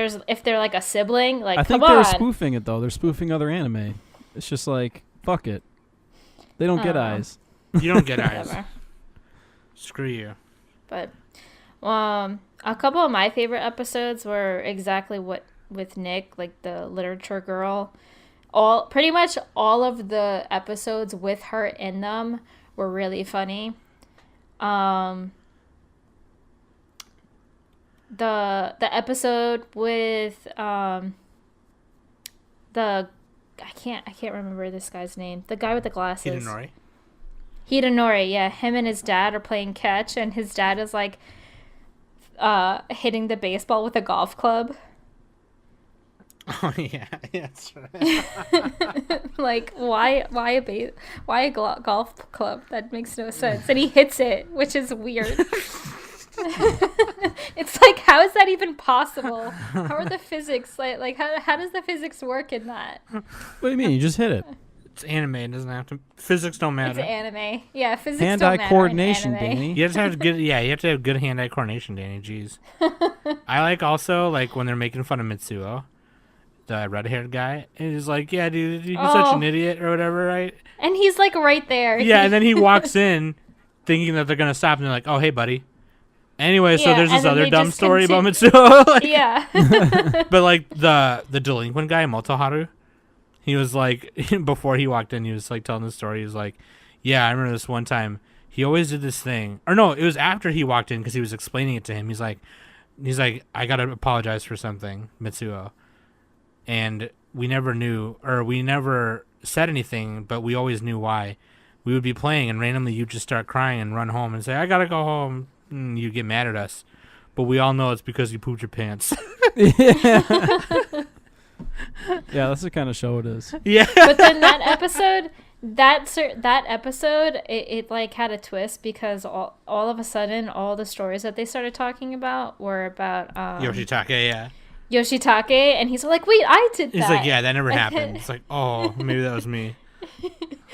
they're like a sibling. Like, I think come they're on. spoofing it though. They're spoofing other anime. It's just like, fuck it. They don't get eyes. You don't get eyes. Whatever. Screw you. But a couple of my favorite episodes were exactly what with Nick, like the literature girl. Pretty much all of the episodes with her in them were really funny. The episode with I can't remember this guy's name. The guy with the glasses. Hidenori, yeah. Him and his dad are playing catch, and his dad is like hitting the baseball with a golf club. Oh yeah, that's right. Like, why a golf club? That makes no sense. And he hits it, which is weird. It's like, how is that even possible? How are the physics like how does the physics work in that? What do you mean? You just hit it. It's anime. It doesn't have to. Physics don't matter. It's anime. Yeah, physics Hand-eye don't matter coordination, in anime. Danny. You have to have good. Yeah, you have to have good hand-eye coordination, Danny. Jeez. I like also like when they're making fun of Mitsuo, the red-haired guy, and he's like, "Yeah, dude, you're such an idiot or whatever, right?" And he's like right there. Yeah, and then he walks in, thinking that they're gonna stop, and they're like, "Oh, hey, buddy." Anyway, so there's this other dumb story about Mitsuo. Like, yeah. but like the delinquent guy, Motoharu, he was like, before he walked in, he was like telling the story. He was like, "Yeah, I remember this one time. He always did this thing." Or no, it was after he walked in because he was explaining it to him. He's like, "I gotta apologize for something, Mitsuo." And we never knew, or we never said anything, but we always knew why. We would be playing, and randomly you'd just start crying and run home and say, "I gotta go home." And you get mad at us. But we all know it's because you pooped your pants. Yeah, that's the kind of show it is. Yeah. But then that episode, it like had a twist because all of a sudden, all the stories that they started talking about were about Yoshitake, yeah. Yoshitake, and he's like, "Wait, I did that." He's like, "Yeah, that never happened." It's like, "Oh, maybe that was me."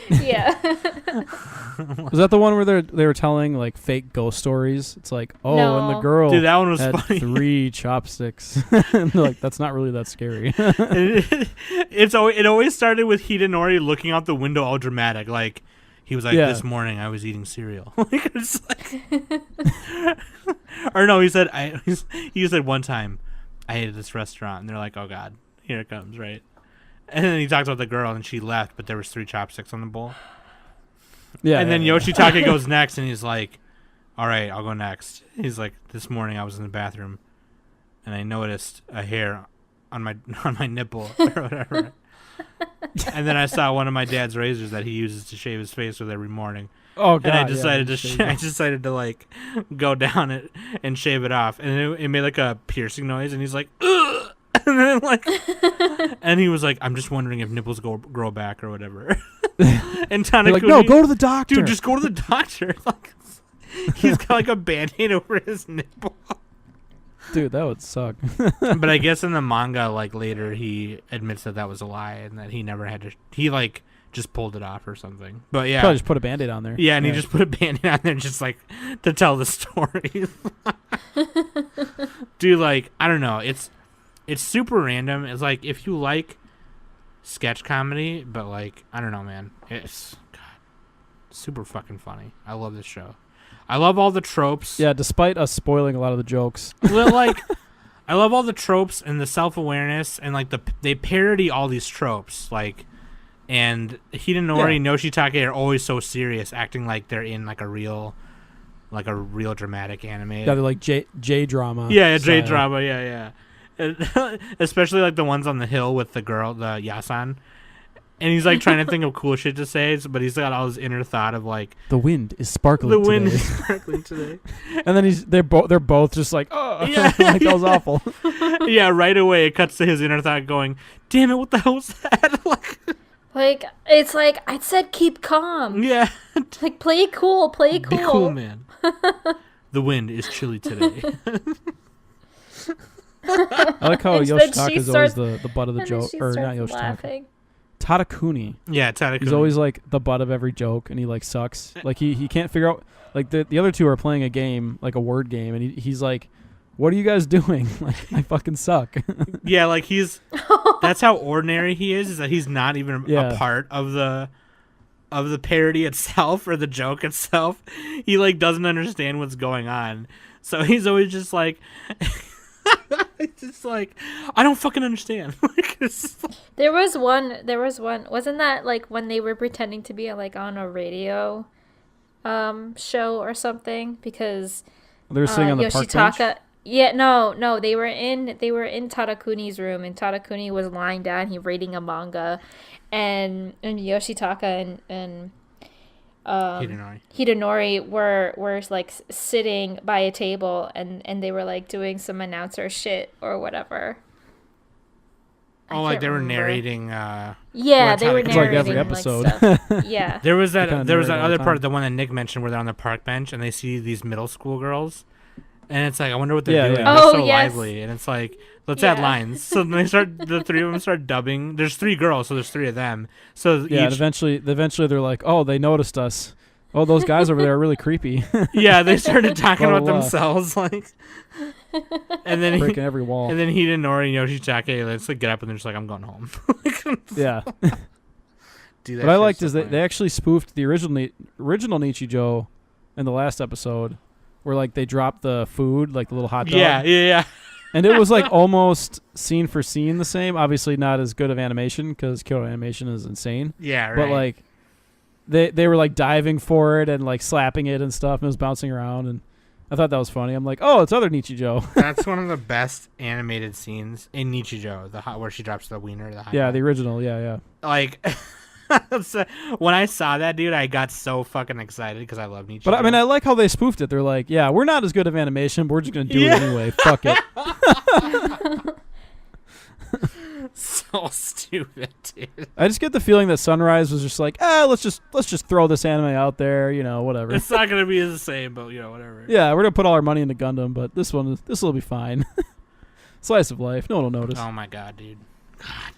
Yeah. Was that the one where they were telling like fake ghost stories? It's like, oh, No. and the girl Dude, that one was had funny. 3 chopsticks. And they're like, that's not really that scary. It always started with Hidenori looking out the window all dramatic, like he was like, Yeah. "This morning I was eating cereal." Like, it's like or no, he said one time I ate at this restaurant, and they're like, "Oh God, here it comes," right? And then he talked about the girl, and she left, but there was 3 chopsticks on the bowl. Yeah. And then yeah. Yoshitake goes next, and he's like, "All right, I'll go next." He's like, "This morning I was in the bathroom, and I noticed a hair on my nipple or whatever." And then I saw one of my dad's razors that he uses to shave his face with every morning. Oh God. And I decided yeah, I decided to like go down it and shave it off, and it made like a piercing noise, and he's like, "Ugh!" And then like, and he was like, "I'm just wondering if nipples grow back or whatever." And Tanakuni, like, no, go to the doctor. dude, just go to the doctor. Like, he's got like a Band-Aid over his nipple. Dude, that would suck. But I guess in the manga, like later, he admits that was a lie and that he never had to. He like just pulled it off or something. But yeah, Probably just put a Band-Aid on there. yeah, and he just put a Band-Aid on there just like to tell the story. Dude, like, I don't know. It's super random. It's like if you like sketch comedy, but like, I don't know, man. It's super fucking funny. I love this show. I love all the tropes. Yeah, despite us spoiling a lot of the jokes. Well, like, I love all the tropes and the self-awareness, and like they parody all these tropes, like, and Hidenori and Yoshitake are always so serious, acting like they're in like a real dramatic anime. Yeah, they're like J drama. Yeah, J drama. Yeah. And especially like the ones on the hill with the girl, the Yasan. And he's like trying to think of cool shit to say, but he's got all this inner thought of like, the wind is sparkling. the wind today. is sparkling today. And then they're both just like, oh, Yeah, like that was awful. Yeah, right away it cuts to his inner thought going, "Damn it, what the hell was that?" Like, it's like, I said keep calm. Yeah. Like, play it cool, play it cool. Be cool, man. The wind is chilly today. I like how And then Yoshitaka she is always starts- the butt of the And then joke, she or not starts Yoshitaka. laughing. Tadakuni. Yeah, Tadakuni. He's always like the butt of every joke, and he like sucks. Like he can't figure out. Like the other two are playing a game, like a word game, and he's like, "What are you guys doing? Like I fucking suck." Yeah, like that's how ordinary he is that he's not even Yeah. a part of the parody itself or the joke itself. He like doesn't understand what's going on. So he's always just like it's just like I don't fucking understand. Like, There was one. Wasn't that like when they were pretending to be like on a radio show or something? Because They were sitting on the park bench. Yoshitaka. Yeah, no, they were in Tadakuni's room, and Tadakuni was lying down, he reading a manga, and Yoshitaka and Hidenori were like sitting by a table, and they were like doing some announcer shit or whatever. oh, like they were narrating. Yeah, what they were Tadakuni- It's like narrating every episode. like, stuff. Yeah. There was that kinda other narrate all the part, time. the one that Nick mentioned, where they're on the park bench and they see these middle school girls, and it's like I wonder what they're Yeah, doing. yeah. They're Oh, so yes. lively, and it's like let's add Yeah. lines. So then the three of them start dubbing. There's 3 girls, so there's 3 of them. So Yeah, and each, eventually they're like, "Oh, they noticed us. Oh, those guys over there are really creepy, yeah, they started talking Blah, about blah, blah. themselves, like, and then breaking every wall." and then Hidenori and Yoshitake, let's like get up and they're just like, I'm going home. Yeah. Do that What I shit liked so is funny. they actually spoofed the original Nichijou in the last episode, where like they dropped the food, like the little hot dog. Yeah. And it was like almost scene for scene the same. Obviously not as good of animation because Kyoto Animation is insane. Yeah, right. But like they were like diving for it and like slapping it and stuff, and it was bouncing around, and I thought that was funny. I'm like, oh, it's other Nichijou. That's one of the best animated scenes in Nichijou, where she drops the wiener, the hot Yeah, dog. the original. Yeah. Like so, when I saw that, dude, I got so fucking excited because I love Nichijou. But I mean, I like how they spoofed it. They're like, yeah, we're not as good of animation, but we're just gonna do Yeah. it anyway. Fuck it. so stupid, dude. I just get the feeling that Sunrise was just like, let's just throw this anime out there, whatever. It's not gonna be the same, but whatever. Yeah, we're gonna put all our money into Gundam, but this will be fine. Slice of life, no one will notice. Oh my god, dude. God,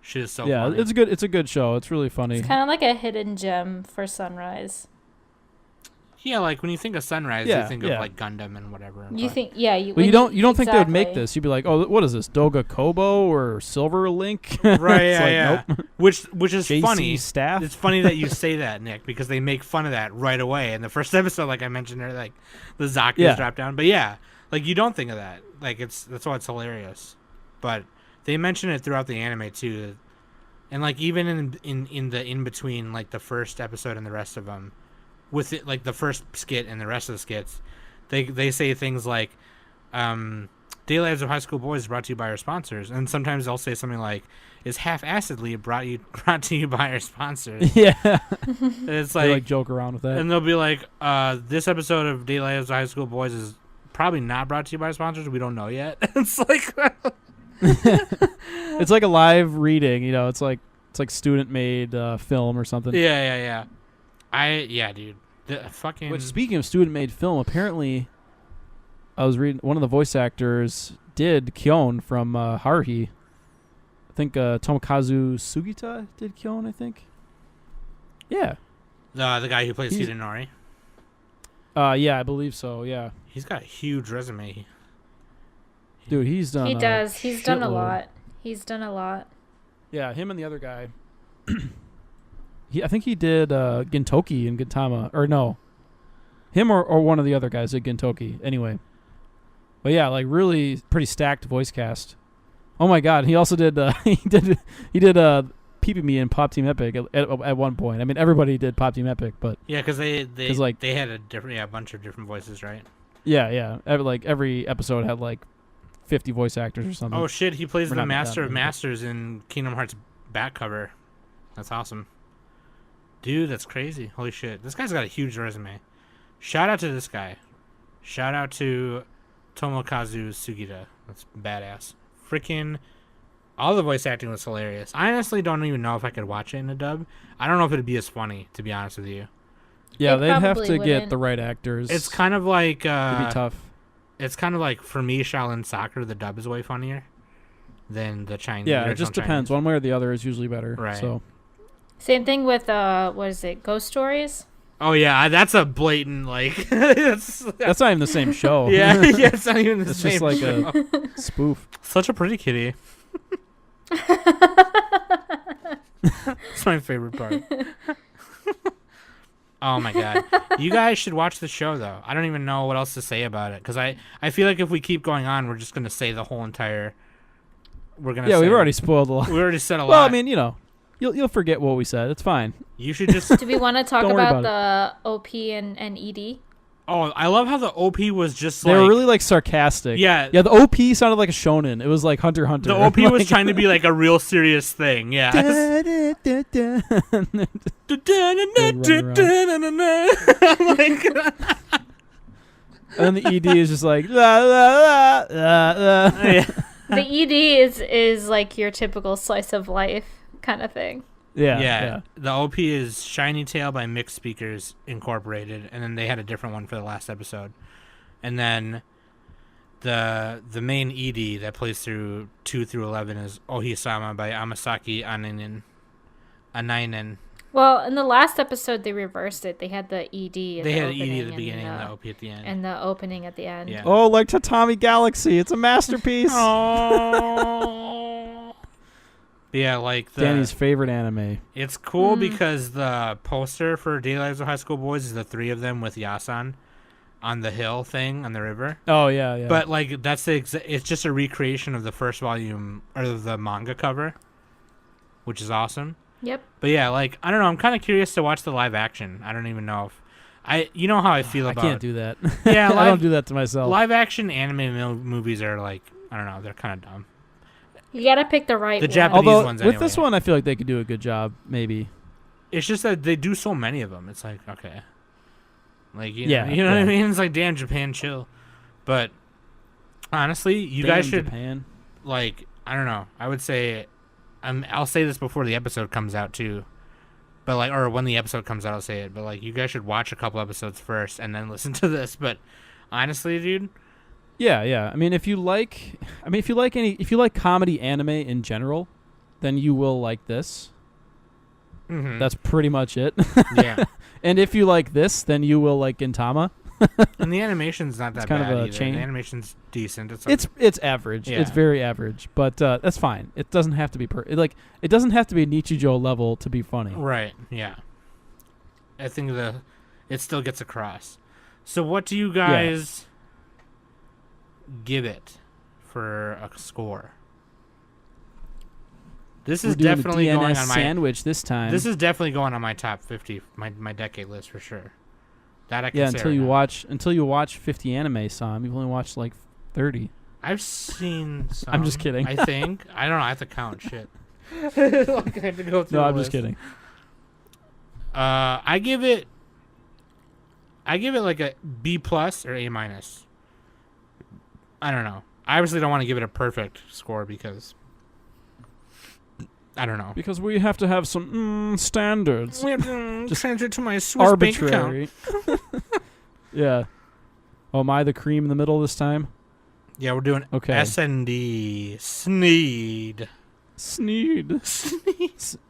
shit is so yeah, funny. it's a good show. It's really funny. It's kind of like a hidden gem for Sunrise. Yeah, like when you think of Sunrise, Yeah, you think yeah. of like Gundam and whatever. You but- think, yeah, you. Well, when you don't think they would make exactly. this? You'd be like, oh, what is this? Doga Kobo or Silver Link? right? It's Yeah, like, yeah. Nope. Which is JC funny. staff. It's funny that you say that, Nick, because they make fun of that right away in the first episode. Like I mentioned, there, like the Zaku's Yeah. drop down. But yeah, like you don't think of that. Like that's why it's hilarious. But they mention it throughout the anime too, and like even in the in between, like the first episode and the rest of them, with it, like the first skit and the rest of the skits, they say things like, "Daily Lives of High School Boys is brought to you by our sponsors," and sometimes they'll say something like, "Is half-assedly brought to you by our sponsors." yeah. And it's They like, joke around with that. and they'll be like, "This episode of Daily Lives of High School Boys is probably not brought to you by our sponsors. We don't know yet." It's like, It's like a live reading, it's like student made film or something. yeah. Dude, the fucking. Which, speaking of student made film, apparently I was reading one of the voice actors did Kyon from Haruhi. I think Tomokazu Sugita did Kyon, I think. Yeah. The guy who plays He's- Hidenori. Yeah, I believe so, yeah. He's got a huge resume. Dude, he's done He does. He's done a shitload. lot. He's done a lot. Yeah, him and the other guy. I think he did Gintoki and Gintama. Or no. Him or one of the other guys did Gintoki. Anyway. But yeah, like really pretty stacked voice cast. Oh my god, he also did he did Pee-Pee-Me in Pop Team Epic at one point. I mean, everybody did Pop Team Epic, but Yeah, because they 'Cause, like- they had a bunch of different voices, right? yeah. Every episode had like 50 voice actors or something. Oh shit, he plays We're the not Master that of many. Masters in Kingdom Hearts back cover. That's awesome. Dude, that's crazy. Holy shit. This guy's got a huge resume. Shout out to this guy. Shout out to Tomokazu Sugita. That's badass. Freaking all the voice acting was hilarious. I honestly don't even know if I could watch it in a dub. I don't know if it'd be as funny, to be honest with you. yeah, It they'd have probably to get wouldn't. the right actors. It's kind of like It'd be tough. it's kind of like for me, Shaolin Soccer, the dub is way funnier than the Chinese. Yeah, it just depends. Chinese. One way or the other is usually better. Right. So Same thing with what is it? Ghost Stories. Oh yeah, that's a blatant like. that's not even the same show. Yeah, yeah, it's not even the It's same. just like show. a spoof. Such a pretty kitty. It's my favorite part. Oh my god, you guys should watch the show though. I don't even know what else to say about it because I feel like if we keep going on, we're just gonna say the whole entire. We're gonna. Yeah, say, we've already spoiled a lot. We already said a lot. Well, I mean, you'll forget what we said. It's fine. You should just. Do we want to talk Don't worry about about the OP and ED? Oh, I love how the OP was just They like. were really like sarcastic. Yeah. Yeah, the OP sounded like a shonen. It was like Hunter x Hunter. The OP was trying to be like a real serious thing. Yeah. Like, And then the ED is just like la, la, la, la. yeah. The ED is like your typical slice of life kind of thing. Yeah. The OP is Shiny Tail by Mixed Speakers Incorporated, and then they had a different one for the last episode. And then the main ED that plays through 2 through 11 is Ohisama by Amasaki Anainen. Well, in the last episode, they reversed it. They had the ED. They had an ED opening at the beginning and the OP at the end. and the opening at the end. Yeah. Oh, like Tatami Galaxy. It's a masterpiece. Oh. Yeah, like Danny's favorite anime. It's cool because the poster for Daily Lives of High School Boys is the 3 of them with Yasan on the hill thing on the river. Oh yeah. But like that's it's just a recreation of the first volume or the manga cover, which is awesome. Yep. But yeah, like I don't know, I'm kind of curious to watch the live action. I don't even know if you know how I feel about. I can't do that. Yeah, I don't do that to myself. Live action anime movies are like I don't know, they're kind of dumb. You gotta pick the right The one. Japanese Although ones with this anyway. one, I feel like they could do a good job. Maybe. It's just that they do so many of them. It's like okay, like you Yeah, know, you know what I yeah. mean? It's like damn, Japan, chill. But honestly, you Damn guys should Japan. like I don't know. I would say I'll say this before the episode comes out too. But like or when the episode comes out I'll say it. But like you guys should watch a couple episodes first and then listen to this. But honestly, dude. Yeah. I mean, if you like comedy anime in general, then you will like this. Mm-hmm. That's pretty much it. yeah. And if you like this, then you will like Gintama. And the animation's not that It's kind bad of a either. chain. The animation's decent. It's like, It's average. Yeah. It's very average, but that's fine. It doesn't have to be it doesn't have to be Nichijou level to be funny. right. Yeah. I think it still gets across. So what do you guys give it for a score? This We're is doing a definitely DNS going on my sandwich this time. This is definitely going on my top 50, my decade list for sure. That I can say until right you now. watch 50 anime, Sam. You've only watched like 30. I've seen some. I'm just kidding. I think. I don't know. I have to count shit. Like, I have to go through No, the I'm just list. kidding. I give it like a B plus or A minus. I don't know. I obviously don't want to give it a perfect score because I don't know. Because we have to have some standards. We have to transfer to my Swiss bank account. Arbitrary. Yeah. Oh, am I the cream in the middle this time? Yeah, we're doing Okay. S&D. Sneed. Sneed.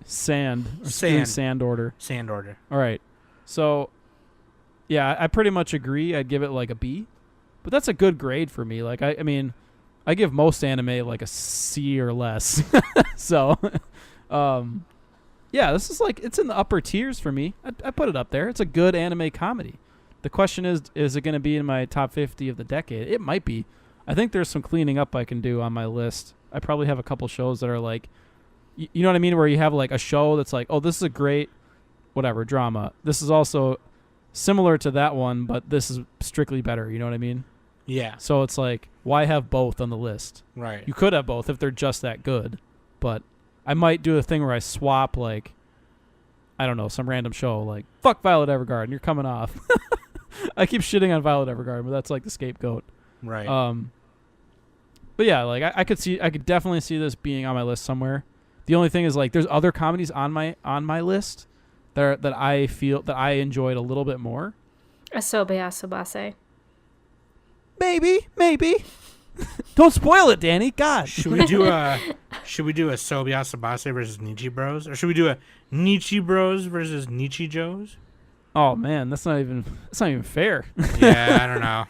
Sand. Or Sand. Sand order. Sand order. All right. So, yeah, I pretty much agree. I'd give it like a B. But that's a good grade for me. Like, I mean, I give most anime like a C or less. So, yeah, this is like, it's in the upper tiers for me. I put it up there. It's a good anime comedy. The question is it going to be in my top 50 of the decade? It might be. I think there's some cleaning up I can do on my list. I probably have a couple shows that are like, you know what I mean? Where you have like a show that's like, oh, this is a great, whatever, drama. This is also similar to that one, but this is strictly better. You know what I mean? Yeah. So it's like, why have both on the list? Right. You could have both if they're just that good. But I might do a thing where I swap, like, I don't know, some random show. Like, fuck Violet Evergarden, you're coming off. I keep shitting on Violet Evergarden, but that's like the scapegoat. Right. But yeah, like I could definitely see this being on my list somewhere. The only thing is like there's other comedies on my list that I feel that I enjoyed a little bit more. Asobe Asobase. Maybe. Don't spoil it, Danny. God. Should we do a Sobi Asabase versus Nietzsche Bros? Or should we do a Nietzsche Bros versus Nietzsche Joes? Oh man, that's not even fair. Yeah, I don't know.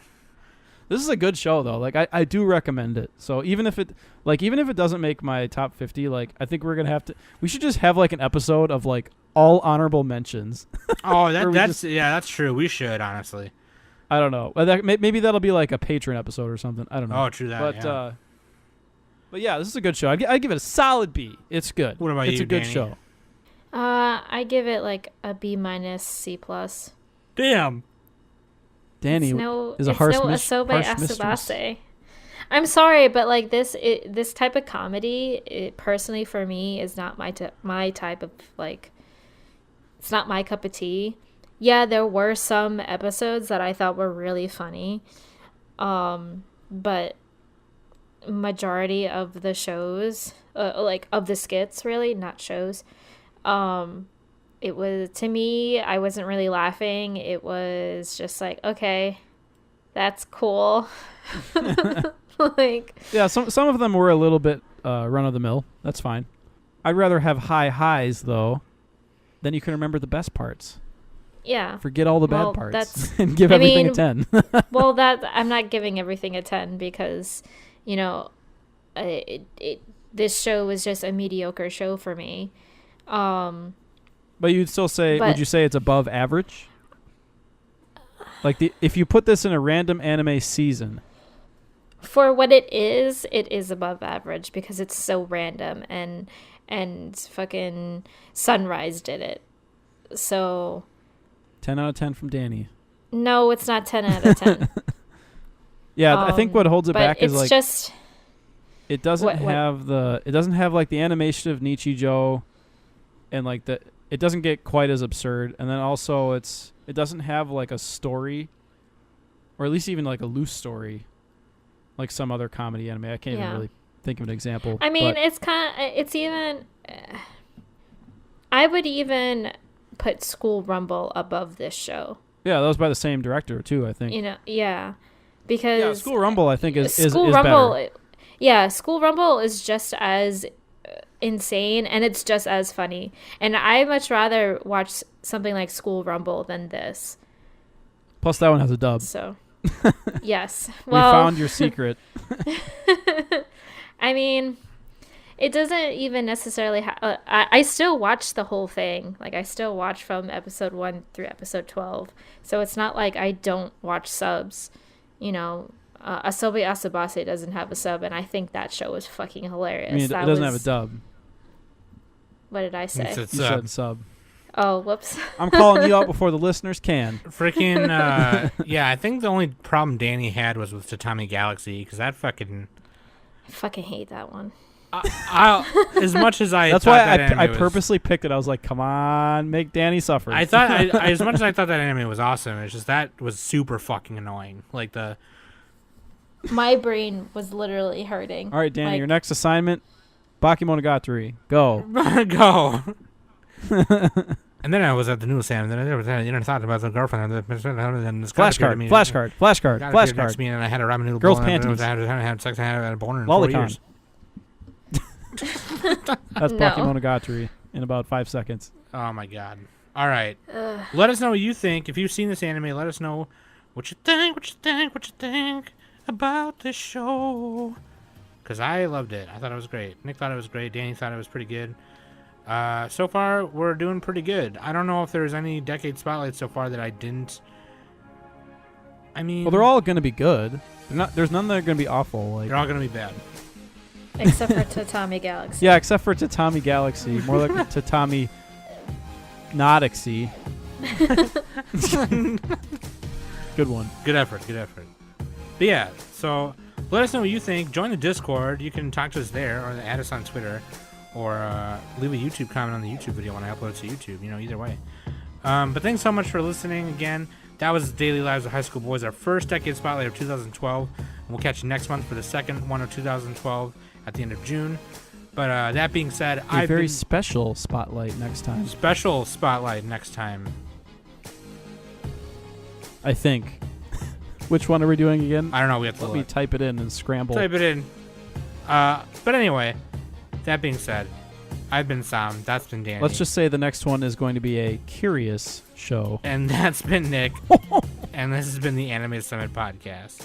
This is a good show though. Like I do recommend it. So even if it doesn't make my top 50, like I think we should just have like an episode of like all honorable mentions. Oh, that's true. We should, honestly. I don't know. Maybe that'll be like a Patreon episode or something. I don't know. Oh, true that. But yeah, this is a good show. I'd give it a solid B. It's good. What about you, It's a good Danny? show. I give it like a B minus C plus. Damn. Danny is a it's harsh no mistress. Asobe Asabase. I'm sorry, but like this type of comedy, personally for me, is not my type of like. It's not my cup of tea. Yeah, there were some episodes that I thought were really funny, but majority of the shows, like of the skits, really not shows. It was, to me, I wasn't really laughing. It was just like, okay, that's cool. Like, Yeah, some of them were a little bit run of the mill. That's fine. I'd rather have high highs though. Then you can remember the best parts. yeah. Forget all the Well, bad parts that's- and give I everything mean, a 10. Well, that I'm not giving everything a 10 because, you know, this show was just a mediocre show for me. But you'd still say, But- would you say it's above average? Like if you put this in a random anime season, For what it is above average because it's so random and fucking Sunrise did it. So 10 out of 10 from Danny. no, it's not 10 out of 10. Yeah, I think what holds it but back is it's like just it doesn't what- have like the animation of Nietzsche Joe, and like it doesn't get quite as absurd, and then also it doesn't have like a story, or at least even like a loose story, like some other comedy anime. I can't even Yeah. really think of an example. I mean, but it's even I would even put School Rumble above this show. yeah, that was by the same director too, I think. You know, yeah. Because Yeah, School Rumble I think is School better. Rumble, yeah, School Rumble is just as insane and it's just as funny. And I much rather watch something like School Rumble than this. Plus that one has a dub. So, yes. We Well, found your secret. I mean, it doesn't even necessarily I still watch the whole thing. Like, I still watch from episode 1 through episode 12. So it's not like I don't watch subs. You know, Asobi Asabase doesn't have a sub, and I think that show was fucking hilarious. I mean, it That doesn't was- have a dub. What did I say? It's You said sub. Oh, whoops. I'm calling you out before the listeners can. Freaking, yeah, I think the only problem Danny had was with Tatami Galaxy, because that fucking... I fucking hate that one. as much as I That's thought why that anime I was- purposely picked it. I was like, come on, make Danny suffer. I thought, as much as I thought that anime was awesome, it's just that was super fucking annoying. Like, the... My brain was literally hurting. All right, Danny, Like- your next assignment, Bakemonogatari. Go. Go. And then I was at the noodle stand, and then I was thought about the girlfriend, and this Flashcard. next to me, and I had a ramen noodle Girls' bowl, and panties. I had sex, and I had a boner in 4 Lolicon. years. That's No. Bakemonogatari in about 5 seconds. Oh my god. All right. Ugh. Let us know what you think. If you've seen this anime, let us know what you think about this show. Because I loved it. I thought it was great. Nick thought it was great. Danny thought it was pretty good. So far, we're doing pretty good. I don't know if there's any decade spotlights so far that I didn't. I mean, Well, they're all going to be good. There's none that are going to be awful. Like, they're all going to be bad. Except for Tatami Galaxy. yeah, except for Tatami Galaxy. More like Tatami Nodaxy. Good one. Good effort. But yeah, so let us know what you think. Join the Discord. You can talk to us there, or add us on Twitter, or leave a YouTube comment on the YouTube video when I upload it to YouTube. You know, either way. But thanks so much for listening again. That was Daily Lives of High School Boys, our first decade spotlight of 2012. And we'll catch you next month for the second one of 2012 at the end of June. But that being said, A very special spotlight next time. special spotlight next time. I think. Which one are we doing again? I don't know. We have to Let me look. type it in and scramble. Type it in. But anyway, that being said, I've been Sam. That's been Danny. Let's just say the next one is going to be a curious show. And that's been Nick. And this has been the Anime Summit Podcast.